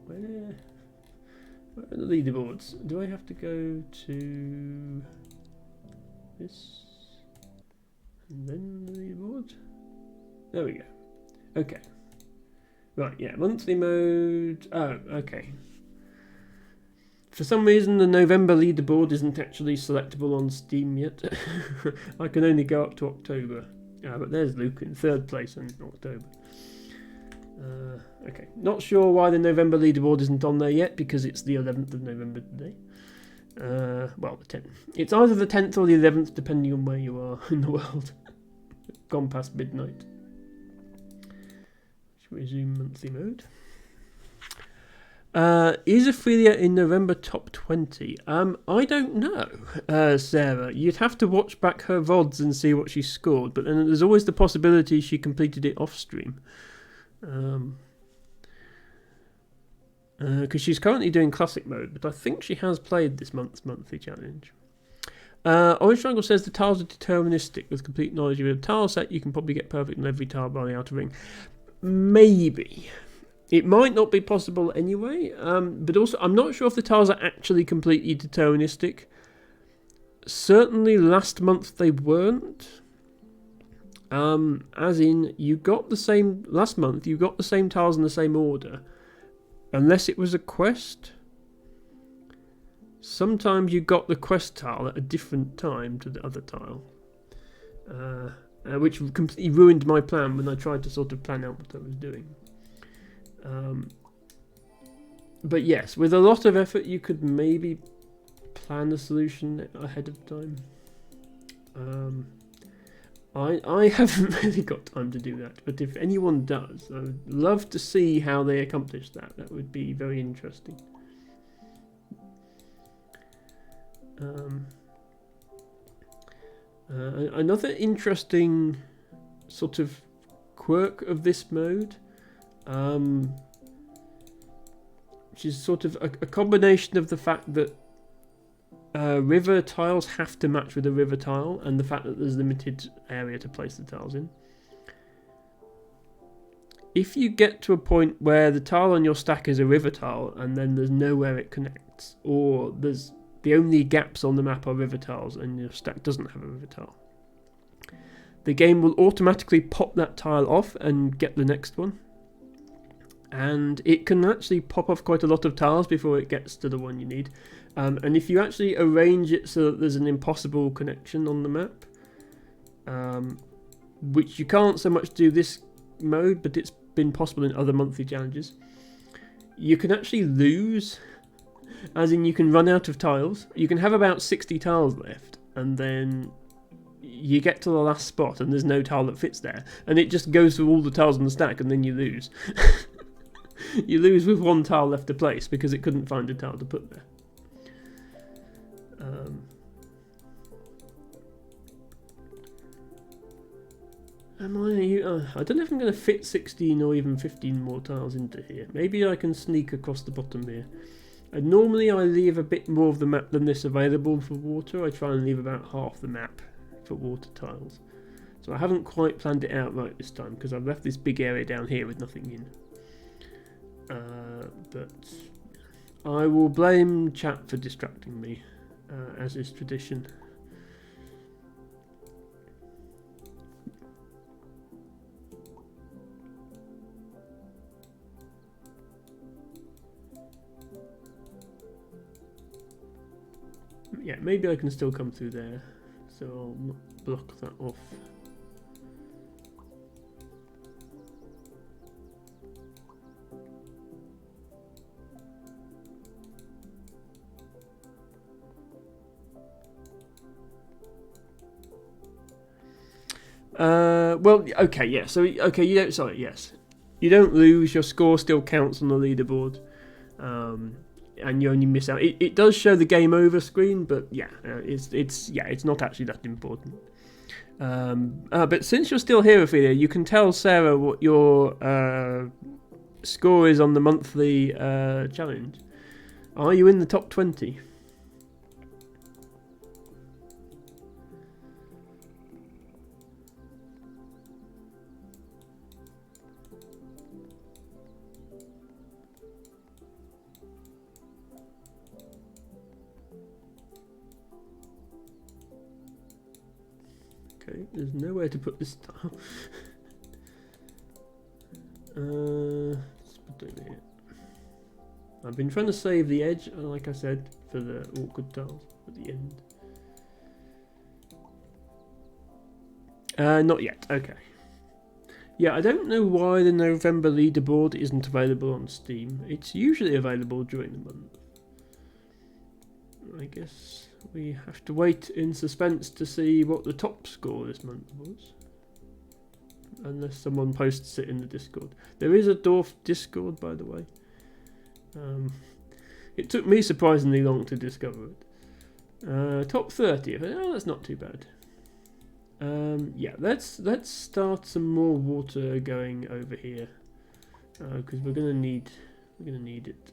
Where are the leaderboards? Do I have to go to this and then the leaderboard? There we go. Okay. Right, yeah, monthly mode. Oh, okay. For some reason, the November leaderboard isn't actually selectable on Steam yet. I can only go up to October. But there's Luke in 3rd place in October. Okay, not sure why the November leaderboard isn't on there yet, because it's the 11th of November today. Well, the 10th. It's either the 10th or the 11th, depending on where you are in the world. Gone past midnight. Resume monthly mode. Is Ophelia in November top 20? I don't know, Sarah. You'd have to watch back her VODs and see what she scored, but then there's always the possibility she completed it off stream. Because she's currently doing classic mode, but I think she has played this month's monthly challenge. Orange Triangle says the tiles are deterministic. With complete knowledge of a tile set, you can probably get perfect on every tile by the outer ring. Maybe. It might not be possible anyway, but also I'm not sure if the tiles are actually completely deterministic. Certainly last month they weren't. As in, you got the same, last month you got the same tiles in the same order, unless it was a quest. Sometimes you got the quest tile at a different time to the other tile. Which completely ruined my plan when I tried to sort of plan out what I was doing. But yes, with a lot of effort you could maybe plan a solution ahead of time. I haven't really got time to do that, but if anyone does, I would love to see how they accomplish that. That would be very interesting. Another interesting sort of quirk of this mode, which is sort of a combination of the fact that river tiles have to match with a river tile and the fact that there's limited area to place the tiles in. If you get to a point where the tile on your stack is a river tile and then there's nowhere it connects, or there's the only gaps on the map are river tiles and your stack doesn't have a river tile, the game will automatically pop that tile off and get the next one. And it can actually pop off quite a lot of tiles before it gets to the one you need. And if you actually arrange it so that there's an impossible connection on the map, which you can't so much do this mode, but it's been possible in other monthly challenges, you can actually lose. As in, you can run out of tiles. You can have about 60 tiles left, and then you get to the last spot, and there's no tile that fits there, and it just goes through all the tiles on the stack, and then you lose. You lose with one tile left to place because it couldn't find a tile to put there. Am I? I don't know if I'm going to fit 16 or even 15 more tiles into here. Maybe I can sneak across the bottom here. And normally I leave a bit more of the map than this available for water. I try and leave about half the map for water tiles. So I haven't quite planned it out right this time because I've left this big area down here with nothing in. But I will blame chat for distracting me, as is tradition. Yeah, maybe I can still come through there, so I'll block that off. Well, okay, yeah. So, okay, you don't. Sorry, yes, you don't lose. Your score still counts on the leaderboard, and you only miss out. It does show the game over screen, but yeah, it's not actually that important. But since you're still here, Ophelia, you can tell Sarah what your score is on the monthly challenge. Are you in the top 20? Okay, there's nowhere to put this tile. Let's put it here. I've been trying to save the edge, like I said, for the awkward tiles at the end. Not yet, okay. Yeah, I don't know why the November leaderboard isn't available on Steam. It's usually available during the month. I guess we have to wait in suspense to see what the top score this month was. Unless someone posts it in the Discord. There is a Dorf Discord, by the way. It took me surprisingly long to discover it. Top 30. Oh, that's not too bad. Yeah, let's start some more water going over here because we're gonna need it.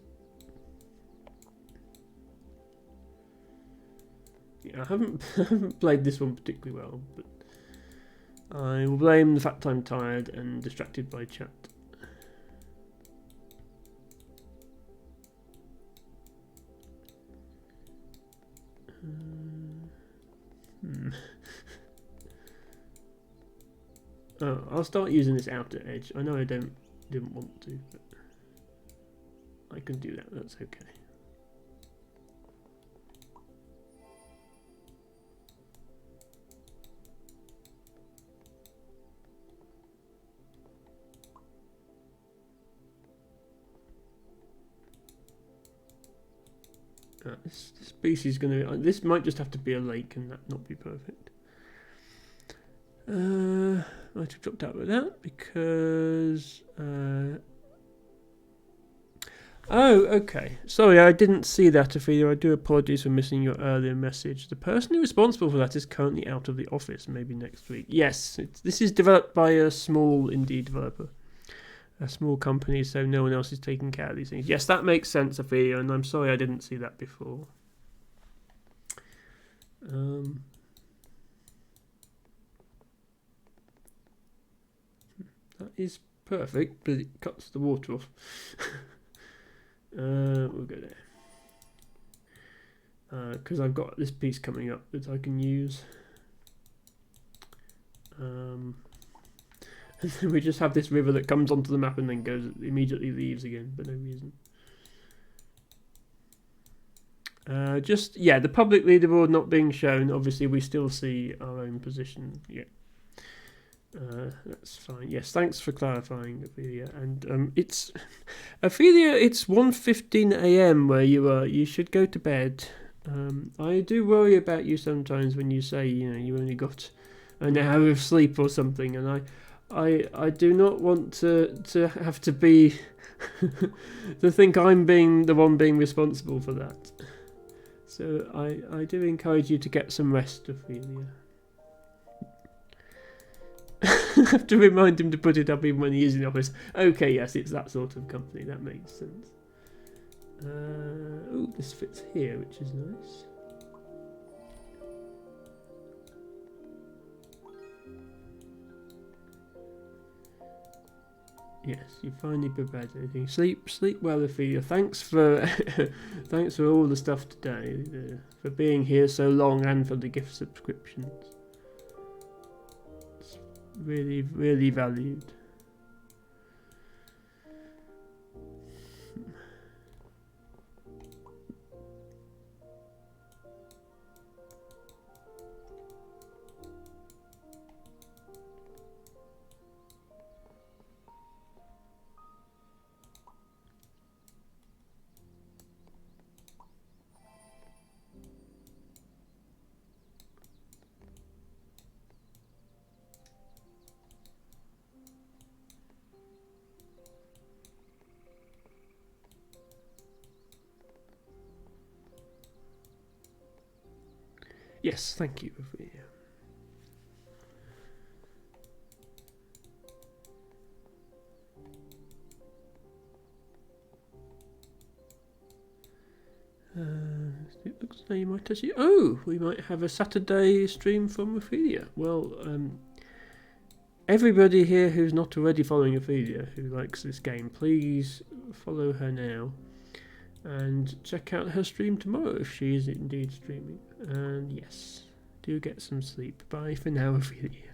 Yeah, I haven't played this one particularly well, but I will blame the fact I'm tired and distracted by chat. Oh, I'll start using this outer edge. I know I didn't want to, but I can do that. That's okay. This piece is going to... This might just have to be a lake and that not be perfect. Might have dropped out with that because... Oh, okay. Sorry, I didn't see that, Ophelia. I do apologise for missing your earlier message. The person who's responsible for that is currently out of the office, maybe next week. Yes, this is developed by a small indie developer. A small company, so no one else is taking care of these things. Yes, that makes sense, Ophelia, and I'm sorry I didn't see that before. That is perfect, but it cuts the water off. We'll go there. Because I've got this piece coming up that I can use. And then we just have this river that comes onto the map and then immediately leaves again for no reason. Yeah, the public leaderboard not being shown. Obviously, we still see our own position. Yeah, that's fine. Yes, thanks for clarifying, Ophelia. And it's Ophelia. It's 1:15 a.m. where you are. You should go to bed. I do worry about you sometimes when you say you only got an hour of sleep or something, and I do not want to have to be to think I'm being the one being responsible for that. So I do encourage you to get some rest, Ophelia. I have to remind him to put it up even when he is in the office. Okay, yes, it's that sort of company. That makes sense. Oh, this fits here, which is nice. Yes, you finally prepared anything. Sleep well, Ophelia. Thanks for thanks for all the stuff today, for being here so long, and for the gift subscriptions. It's really, really valued. Yes, thank you, Ophelia. It looks like you might actually. Oh, we might have a Saturday stream from Ophelia. Well, everybody here who's not already following Ophelia, who likes this game, please follow her now. And check out her stream tomorrow if she is indeed streaming. And yes, do get some sleep. Bye for now, Ophelia.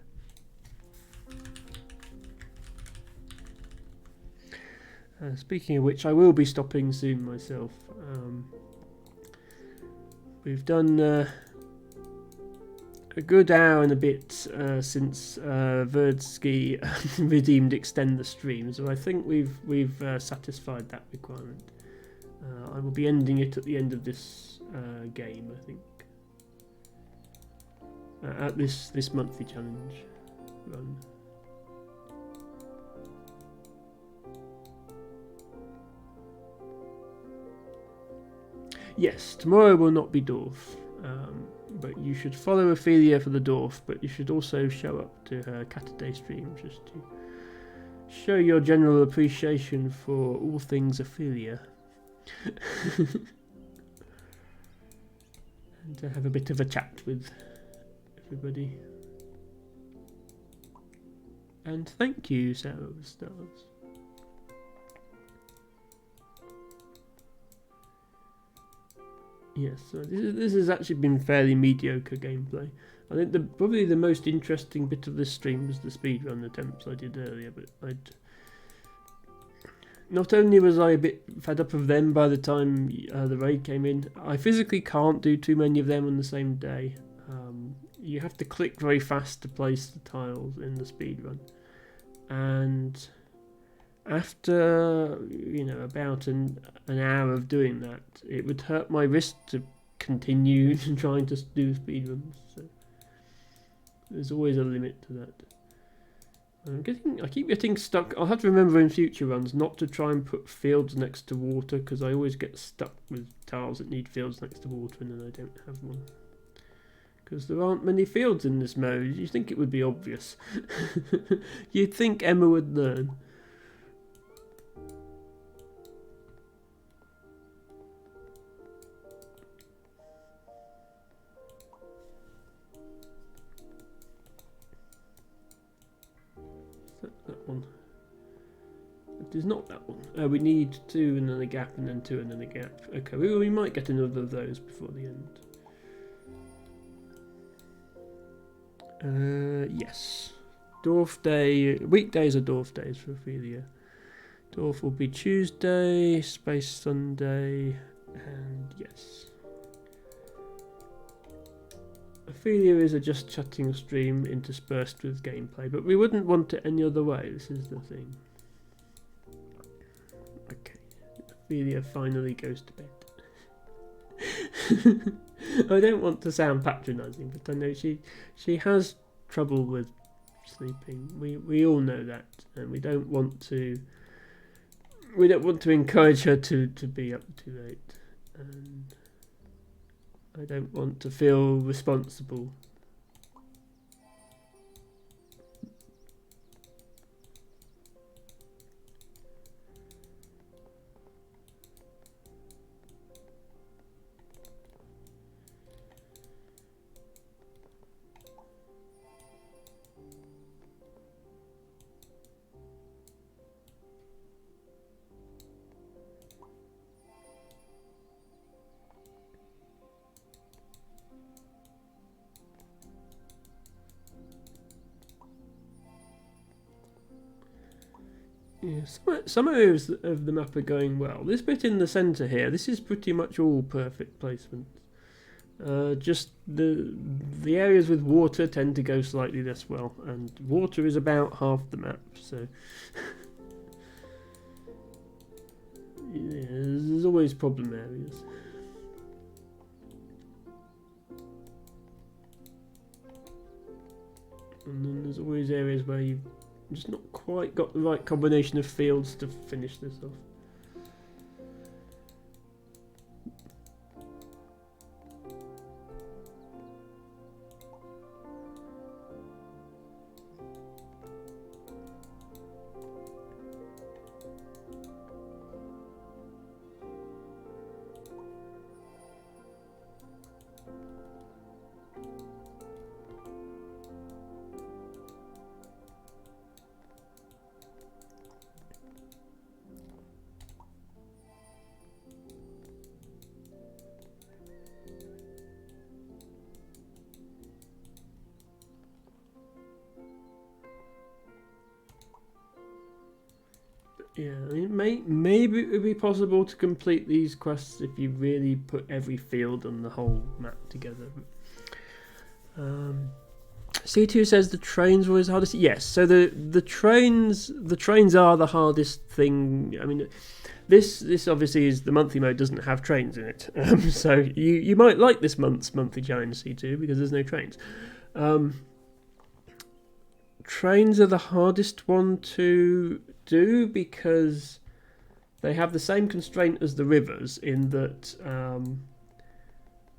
Speaking of which, I will be stopping soon myself. We've done a good hour and a bit since Verdsky redeemed extend the stream, so I think we've satisfied that requirement. I will be ending it at the end of this game, I think. At this monthly challenge run. Yes, tomorrow will not be Dorf, but you should follow Ophelia for the Dorf, but you should also show up to her Catterday stream just to show your general appreciation for all things Ophelia. And to have a bit of a chat with everybody. And thank you, Sarah of the Stars. Yes, so this has actually been fairly mediocre gameplay. I think probably the most interesting bit of this stream was the speedrun attempts I did earlier, but not only was I a bit fed up of them by the time the raid came in, I physically can't do too many of them on the same day. You have to click very fast to place the tiles in the speedrun, and after about an hour of doing that, it would hurt my wrist to continue trying to do speedruns. So there's always a limit to that. I keep getting stuck. I'll have to remember in future runs not to try and put fields next to water, because I always get stuck with tiles that need fields next to water and then I don't have one. Because there aren't many fields in this mode. You'd think it would be obvious. You'd think Emma would learn. That one. It is not that one. We need 2 and then a gap and then 2 and then a gap. Okay, we might get another of those before the end. Yes. Dorf day. Weekdays are Dorf days for Ophelia. Dorf will be Tuesday, Space Sunday, and yes. Ophelia is a just chatting stream interspersed with gameplay, but we wouldn't want it any other way. This is the thing. Okay. Ophelia finally goes to bed. I don't want to sound patronising, but I know she has trouble with sleeping. We all know that, and we don't want to encourage her to be up too late, and I don't want to feel responsible. Some areas of the map are going well. This bit in the centre here, this is pretty much all perfect placement. Just the areas with water tend to go slightly less well, and water is about half the map, so yeah, there's always problem areas. And then there's always areas where you've just not quite got the right combination of fields to finish this off. Yeah, I mean, maybe it would be possible to complete these quests if you really put every field on the whole map together. C2 says the trains were his hardest. Yes, so the trains are the hardest thing. I mean, this obviously is the monthly mode doesn't have trains in it, so you might like this month's monthly challenge, C2, because there's no trains. Trains are the hardest one to do because they have the same constraint as the rivers in that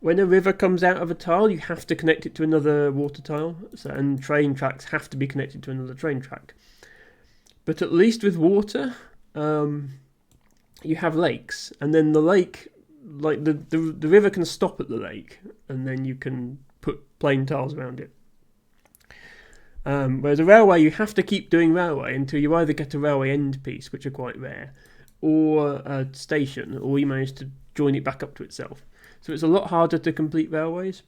when a river comes out of a tile, you have to connect it to another water tile, and train tracks have to be connected to another train track. But at least with water, you have lakes, and then the lake, like the river can stop at the lake, and then you can put plain tiles around it. Whereas a railway, you have to keep doing railway until you either get a railway end piece, which are quite rare, or a station, or you manage to join it back up to itself. So it's a lot harder to complete railways.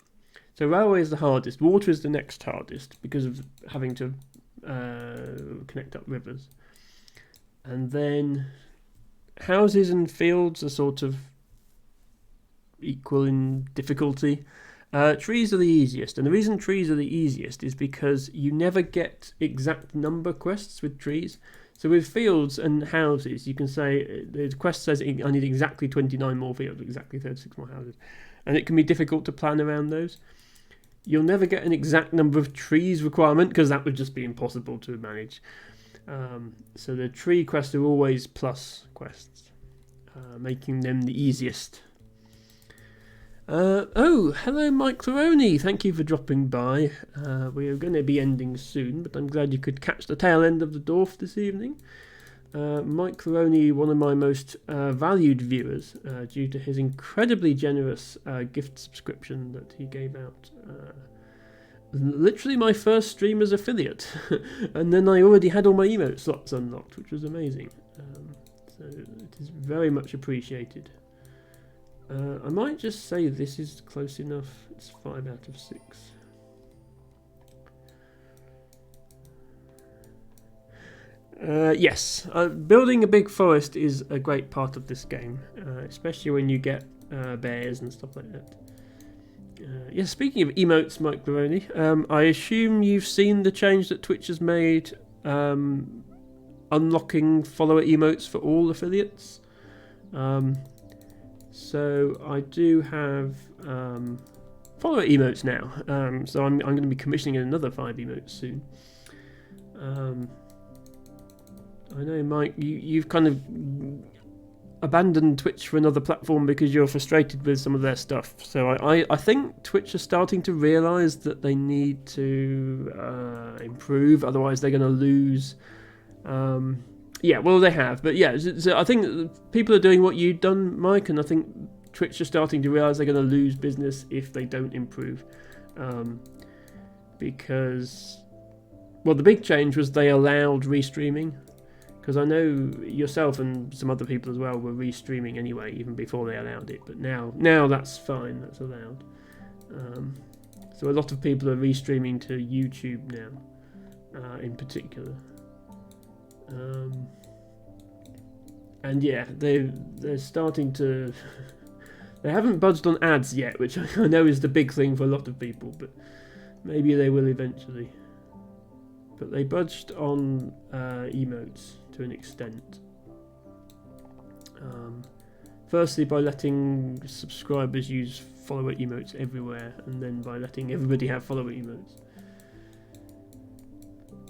So railway is the hardest. Water is the next hardest because of having to connect up rivers. And then houses and fields are sort of equal in difficulty. Trees are the easiest, and the reason trees are the easiest is because you never get exact number quests with trees. So with fields and houses, you can say the quest says I need exactly 29 more fields, exactly 36 more houses, and it can be difficult to plan around those. You'll never get an exact number of trees requirement because that would just be impossible to manage. So the tree quests are always plus quests, making them the easiest. Oh, hello Mike Claroni, thank you for dropping by. We are going to be ending soon, but I'm glad you could catch the tail end of the Dorf this evening. Mike Claroni, one of my most valued viewers, due to his incredibly generous gift subscription that he gave out. Literally my first stream as affiliate, and then I already had all my emote slots unlocked, which was amazing. So it is very much appreciated. I might just say this is close enough. It's 5 out of 6. Yes, building a big forest is a great part of this game, especially when you get bears and stuff like that. Yeah, speaking of emotes, Mike Baroni, I assume you've seen the change that Twitch has made, unlocking follower emotes for all affiliates. So I do have follower emotes now. So I'm going to be commissioning another 5 emotes soon. I know, Mike, you've kind of abandoned Twitch for another platform because you're frustrated with some of their stuff. So I think Twitch are starting to realise that they need to improve, otherwise they're going to lose. Yeah, well, they have, but yeah, so I think people are doing what you've done, Mike, and I think Twitch are starting to realise they're going to lose business if they don't improve. Because, well, the big change was they allowed restreaming, because I know yourself and some other people as well were restreaming anyway, even before they allowed it, but now that's fine, that's allowed. So a lot of people are restreaming to YouTube now, in particular. And yeah, they're starting to. They haven't budged on ads yet, which I know is the big thing for a lot of people, but maybe they will eventually. But they budged on emotes to an extent. Firstly, by letting subscribers use follower emotes everywhere, and then by letting everybody have follower emotes.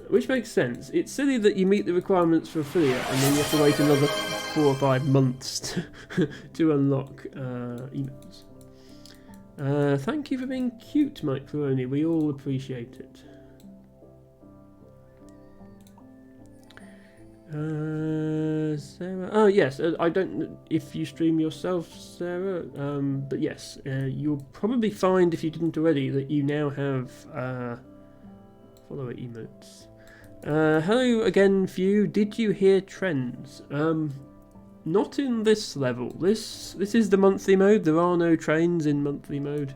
Which makes sense. It's silly that you meet the requirements for affiliate and then you have to wait another 4 or 5 months to unlock emotes. Thank you for being cute, Mike Ferroni. We all appreciate it. Sarah. Oh yes, I don't. If you stream yourself, Sarah. But yes, you'll probably find if you didn't already that you now have follower emotes. Hello again, Few. Did you hear trends? Not in this level. This is the monthly mode. There are no trains in monthly mode.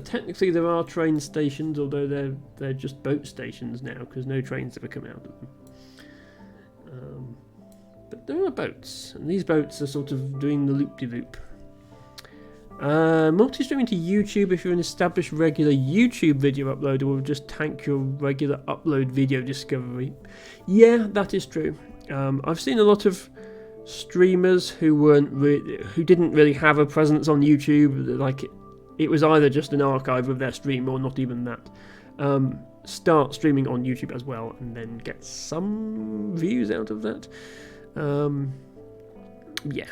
Technically, there are train stations, although they're just boat stations now because no trains ever come out of them. But there are boats, and these boats are sort of doing the loop-de-loop. Multi-streaming to YouTube if you're an established regular YouTube video uploader will just tank your regular upload video discovery. Yeah, that is true. I've seen a lot of streamers who didn't really have a presence on YouTube, like it was either just an archive of their stream or not even that. Start streaming on YouTube as well and then get some views out of that. Yeah,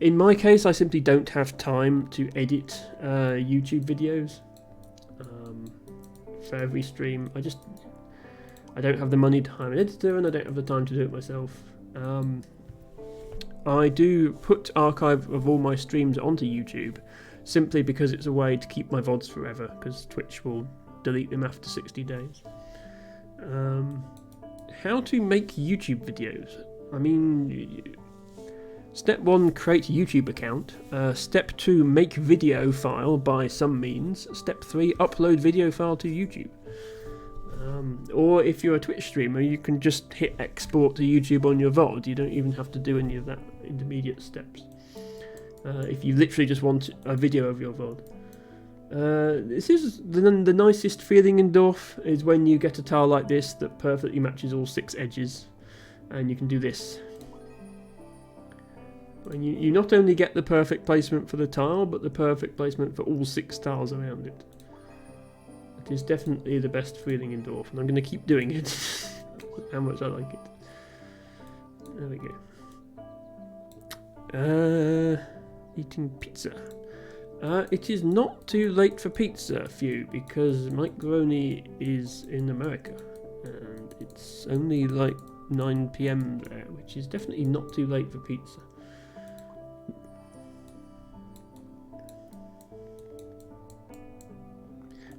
in my case, I simply don't have time to edit YouTube videos for every stream. I don't have the money to hire an editor, and I don't have the time to do it myself. I do put archive of all my streams onto YouTube, simply because it's a way to keep my VODs forever, because Twitch will delete them after 60 days. How to make YouTube videos? I mean, step 1, create a YouTube account. Step 2, make video file by some means. Step 3, upload video file to YouTube. Or if you're a Twitch streamer, you can just hit export to YouTube on your VOD. You don't even have to do any of that intermediate steps. If you literally just want a video of your VOD. This is the nicest feeling in Dorf, is when you get a tile like this that perfectly matches all 6 edges, and you can do this. When you not only get the perfect placement for the tile, but the perfect placement for all 6 tiles around it. It is definitely the best feeling in Dorf, and I'm going to keep doing it. How much I like it. There we go. Eating pizza. It is not too late for pizza, Few, because Mike Growney is in America, and it's only like 9 PM there, which is definitely not too late for pizza.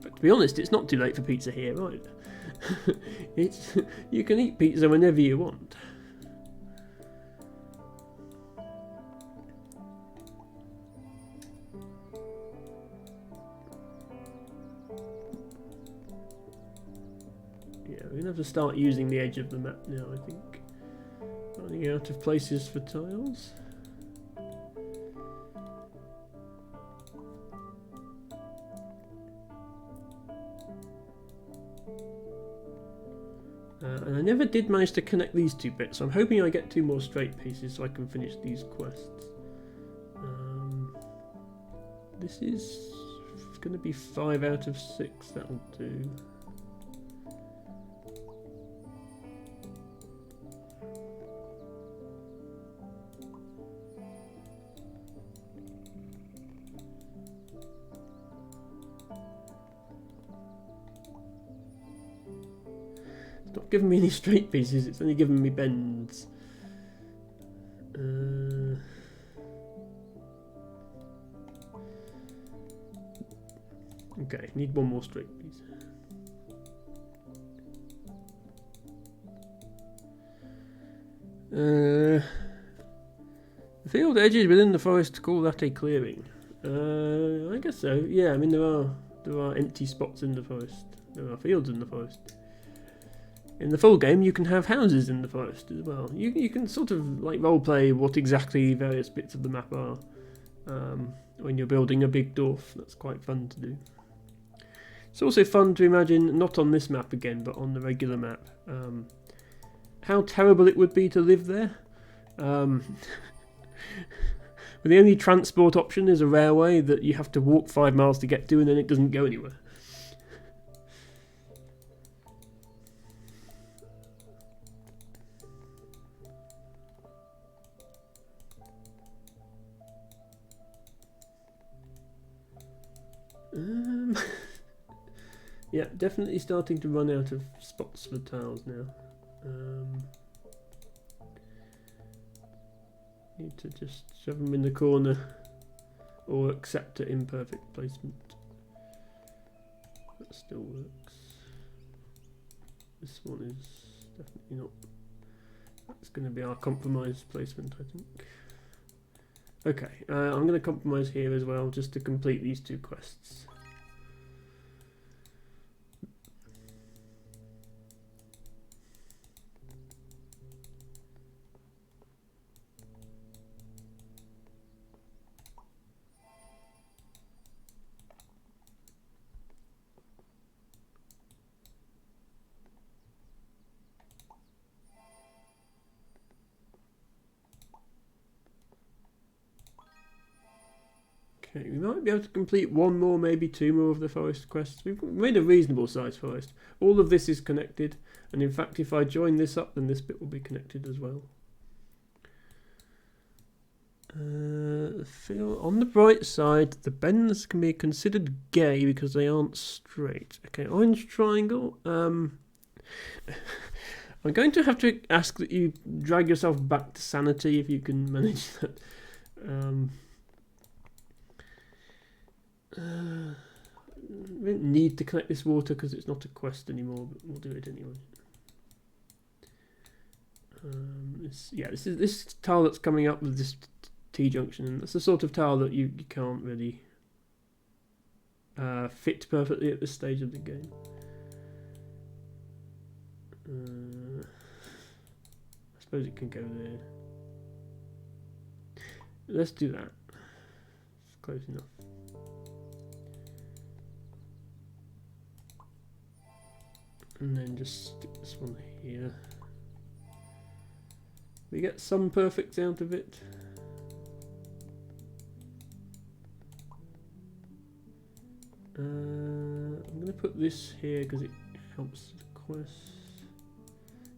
But to be honest, it's not too late for pizza here either. You can eat pizza whenever you want. We're going to have to start using the edge of the map now, I think. Running out of places for tiles. And I never did manage to connect these 2 bits, so I'm hoping I get 2 more straight pieces so I can finish these quests. This is going to be 5 out of 6, that'll do. It's not giving me any straight pieces, it's only giving me bends. Okay, need 1 more straight piece. The field edges within the forest, call that a clearing. I guess so. Yeah, I mean there are empty spots in the forest. There are fields in the forest. in the full game, you can have houses in the forest as well. You can sort of like roleplay what exactly various bits of the map are when you're building a big dorf. That's quite fun to do. It's also fun to imagine, not on this map again, but on the regular map, how terrible it would be to live there. But the only transport option is a railway that you have to walk 5 miles to get to, and then it doesn't go anywhere. Yeah, definitely starting to run out of spots for tiles now. Need to just shove them in the corner or accept an imperfect placement. That still works. This one is definitely not. That's going to be our compromise placement, I think. Okay, I'm going to compromise here as well, just to complete these 2 quests. Okay, we might be able to complete 1 more, maybe 2 more of the forest quests. We've made a reasonable sized forest. All of this is connected, and in fact if I join this up, then this bit will be connected as well. On the bright side, the bends can be considered gay because they aren't straight. Okay, orange triangle. I'm going to have to ask that you drag yourself back to sanity if you can manage that. We don't need to collect this water because it's not a quest anymore, but we'll do it anyway. This tile that's coming up with this T-junction, and that's the sort of tile that you can't really fit perfectly at this stage of the game. I suppose it can go there. Let's do that. It's close enough. And then just stick this one here. We get some perfects out of it. I'm going to put this here because it helps the quest.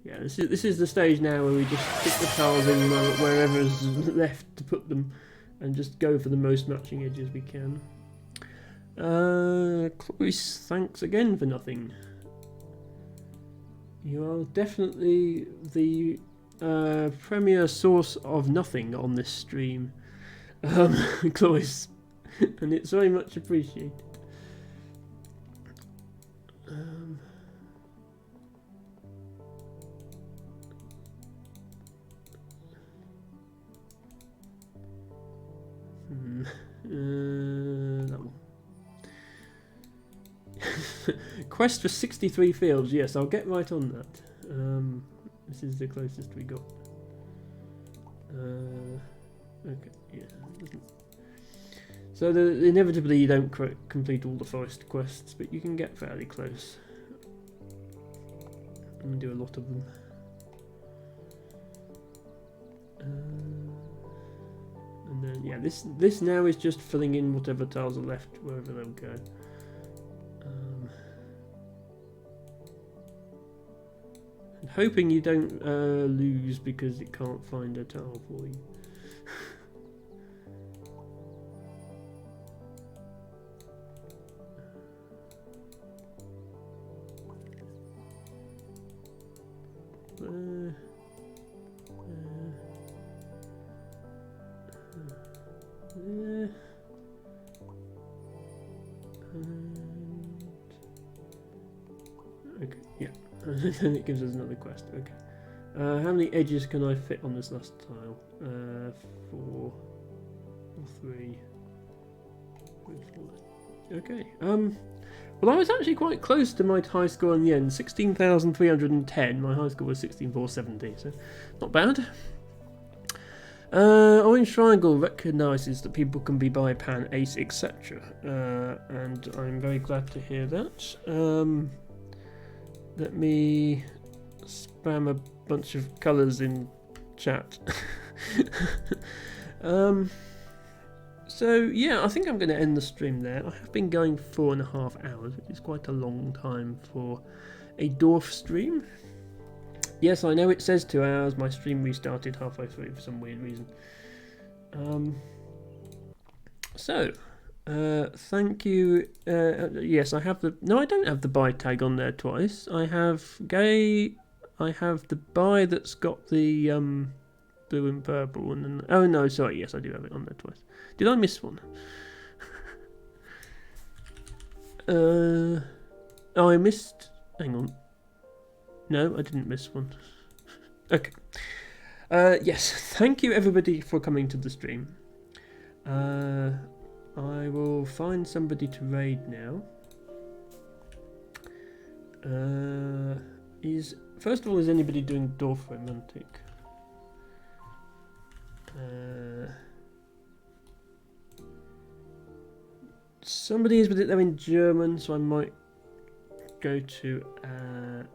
Yeah, this is the stage now where we just stick the tiles in wherever's left to put them, and just go for the most matching edges we can. Clovis, thanks again for nothing. You are definitely the premier source of nothing on this stream, Clovis, and it's very much appreciated. That one. Quest for 63 fields. Yes, I'll get right on that. This is the closest we got. Okay, yeah. So inevitably you don't complete all the forest quests, but you can get fairly close and do a lot of them. And then yeah, this now is just filling in whatever tiles are left wherever they'll go. And hoping you don't lose because it can't find a tile for you. Okay, yeah. And then it gives us another quest. Okay. How many edges can I fit on this last tile? 4 or 3. Okay. Well, I was actually quite close to my high score in the end, 16,310. My high score was 16,470, so not bad. Orange Triangle recognises that people can be bi-pan, ace, etc. And I'm very glad to hear that. Let me spam a bunch of colours in chat. So yeah, I think I'm going to end the stream there. I have been going 4.5 hours, which is quite a long time for a Dorf stream. Yes, I know it says 2 hours. My stream restarted halfway through for some weird reason. Thank you. Yes, I have the... No, I don't have the buy tag on there twice. I have gay... I have the buy that's got the blue and purple. And then... Oh, no, sorry. Yes, I do have it on there twice. Did I miss one? Oh, I missed... Hang on. No, I didn't miss one. Okay. Yes, thank you everybody for coming to the stream. I will find somebody to raid now. First of all, is anybody doing Dorf Romantic? Somebody is, but they're in German, so I might go to an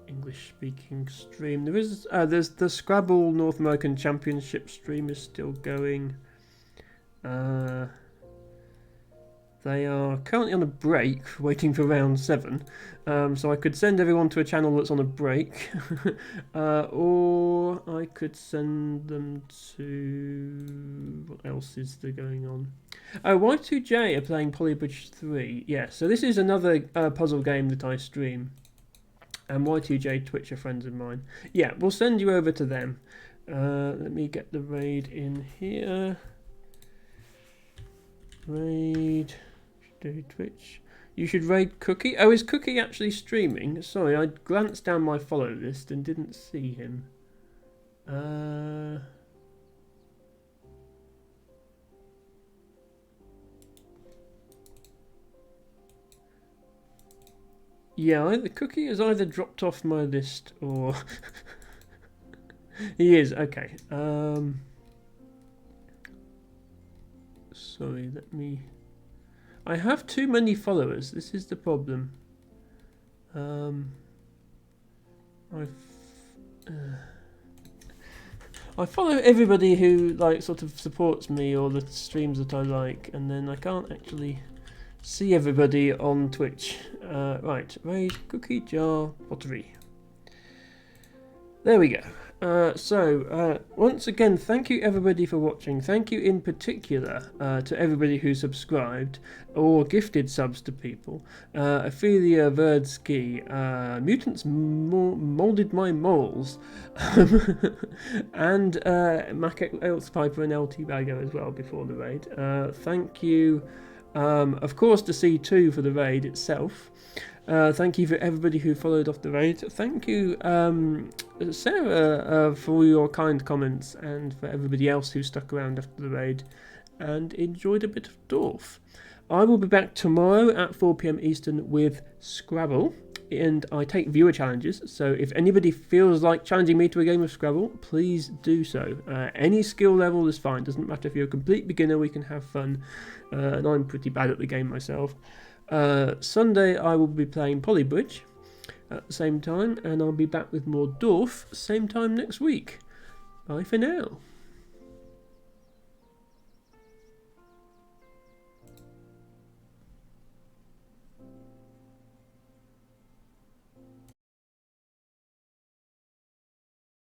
English-speaking stream. There's the Scrabble North American Championship stream is still going. They are currently on a break, waiting for round 7. So I could send everyone to a channel that's on a break, or I could send them to... What else is there going on? Oh, Y2J are playing Polybridge 3. Yeah, so this is another puzzle game that I stream. And Y2J Twitch are friends of mine. Yeah, we'll send you over to them. Let me get the raid in here. Raid... Twitch. You should raid Cookie. Oh, is Cookie actually streaming? Sorry, I glanced down my follow list and didn't see him. Yeah, the Cookie has either dropped off my list or... He is, okay. Sorry, let me... I have too many followers. This is the problem. I follow everybody who like sort of supports me or the streams that I like, and then I can't actually see everybody on Twitch. Right, raid Cookie Jar Pottery. There we go. Once again, thank you everybody for watching. Thank you in particular to everybody who subscribed or gifted subs to people. Ophelia Verdsky, Mutants Molded My Morals, and Mac Elspiper and LT Bagger as well before the raid. Thank you, of course, to C2 for the raid itself. Thank you for everybody who followed off the raid. Thank you, Sarah, for your kind comments, and for everybody else who stuck around after the raid and enjoyed a bit of Dorf. I will be back tomorrow at 4 PM Eastern with Scrabble, and I take viewer challenges, so if anybody feels like challenging me to a game of Scrabble, please do so. Any skill level is fine, doesn't matter if you're a complete beginner, we can have fun, and I'm pretty bad at the game myself. Sunday I will be playing Polybridge at the same time, and I'll be back with more Dorf same time next week. Bye for now.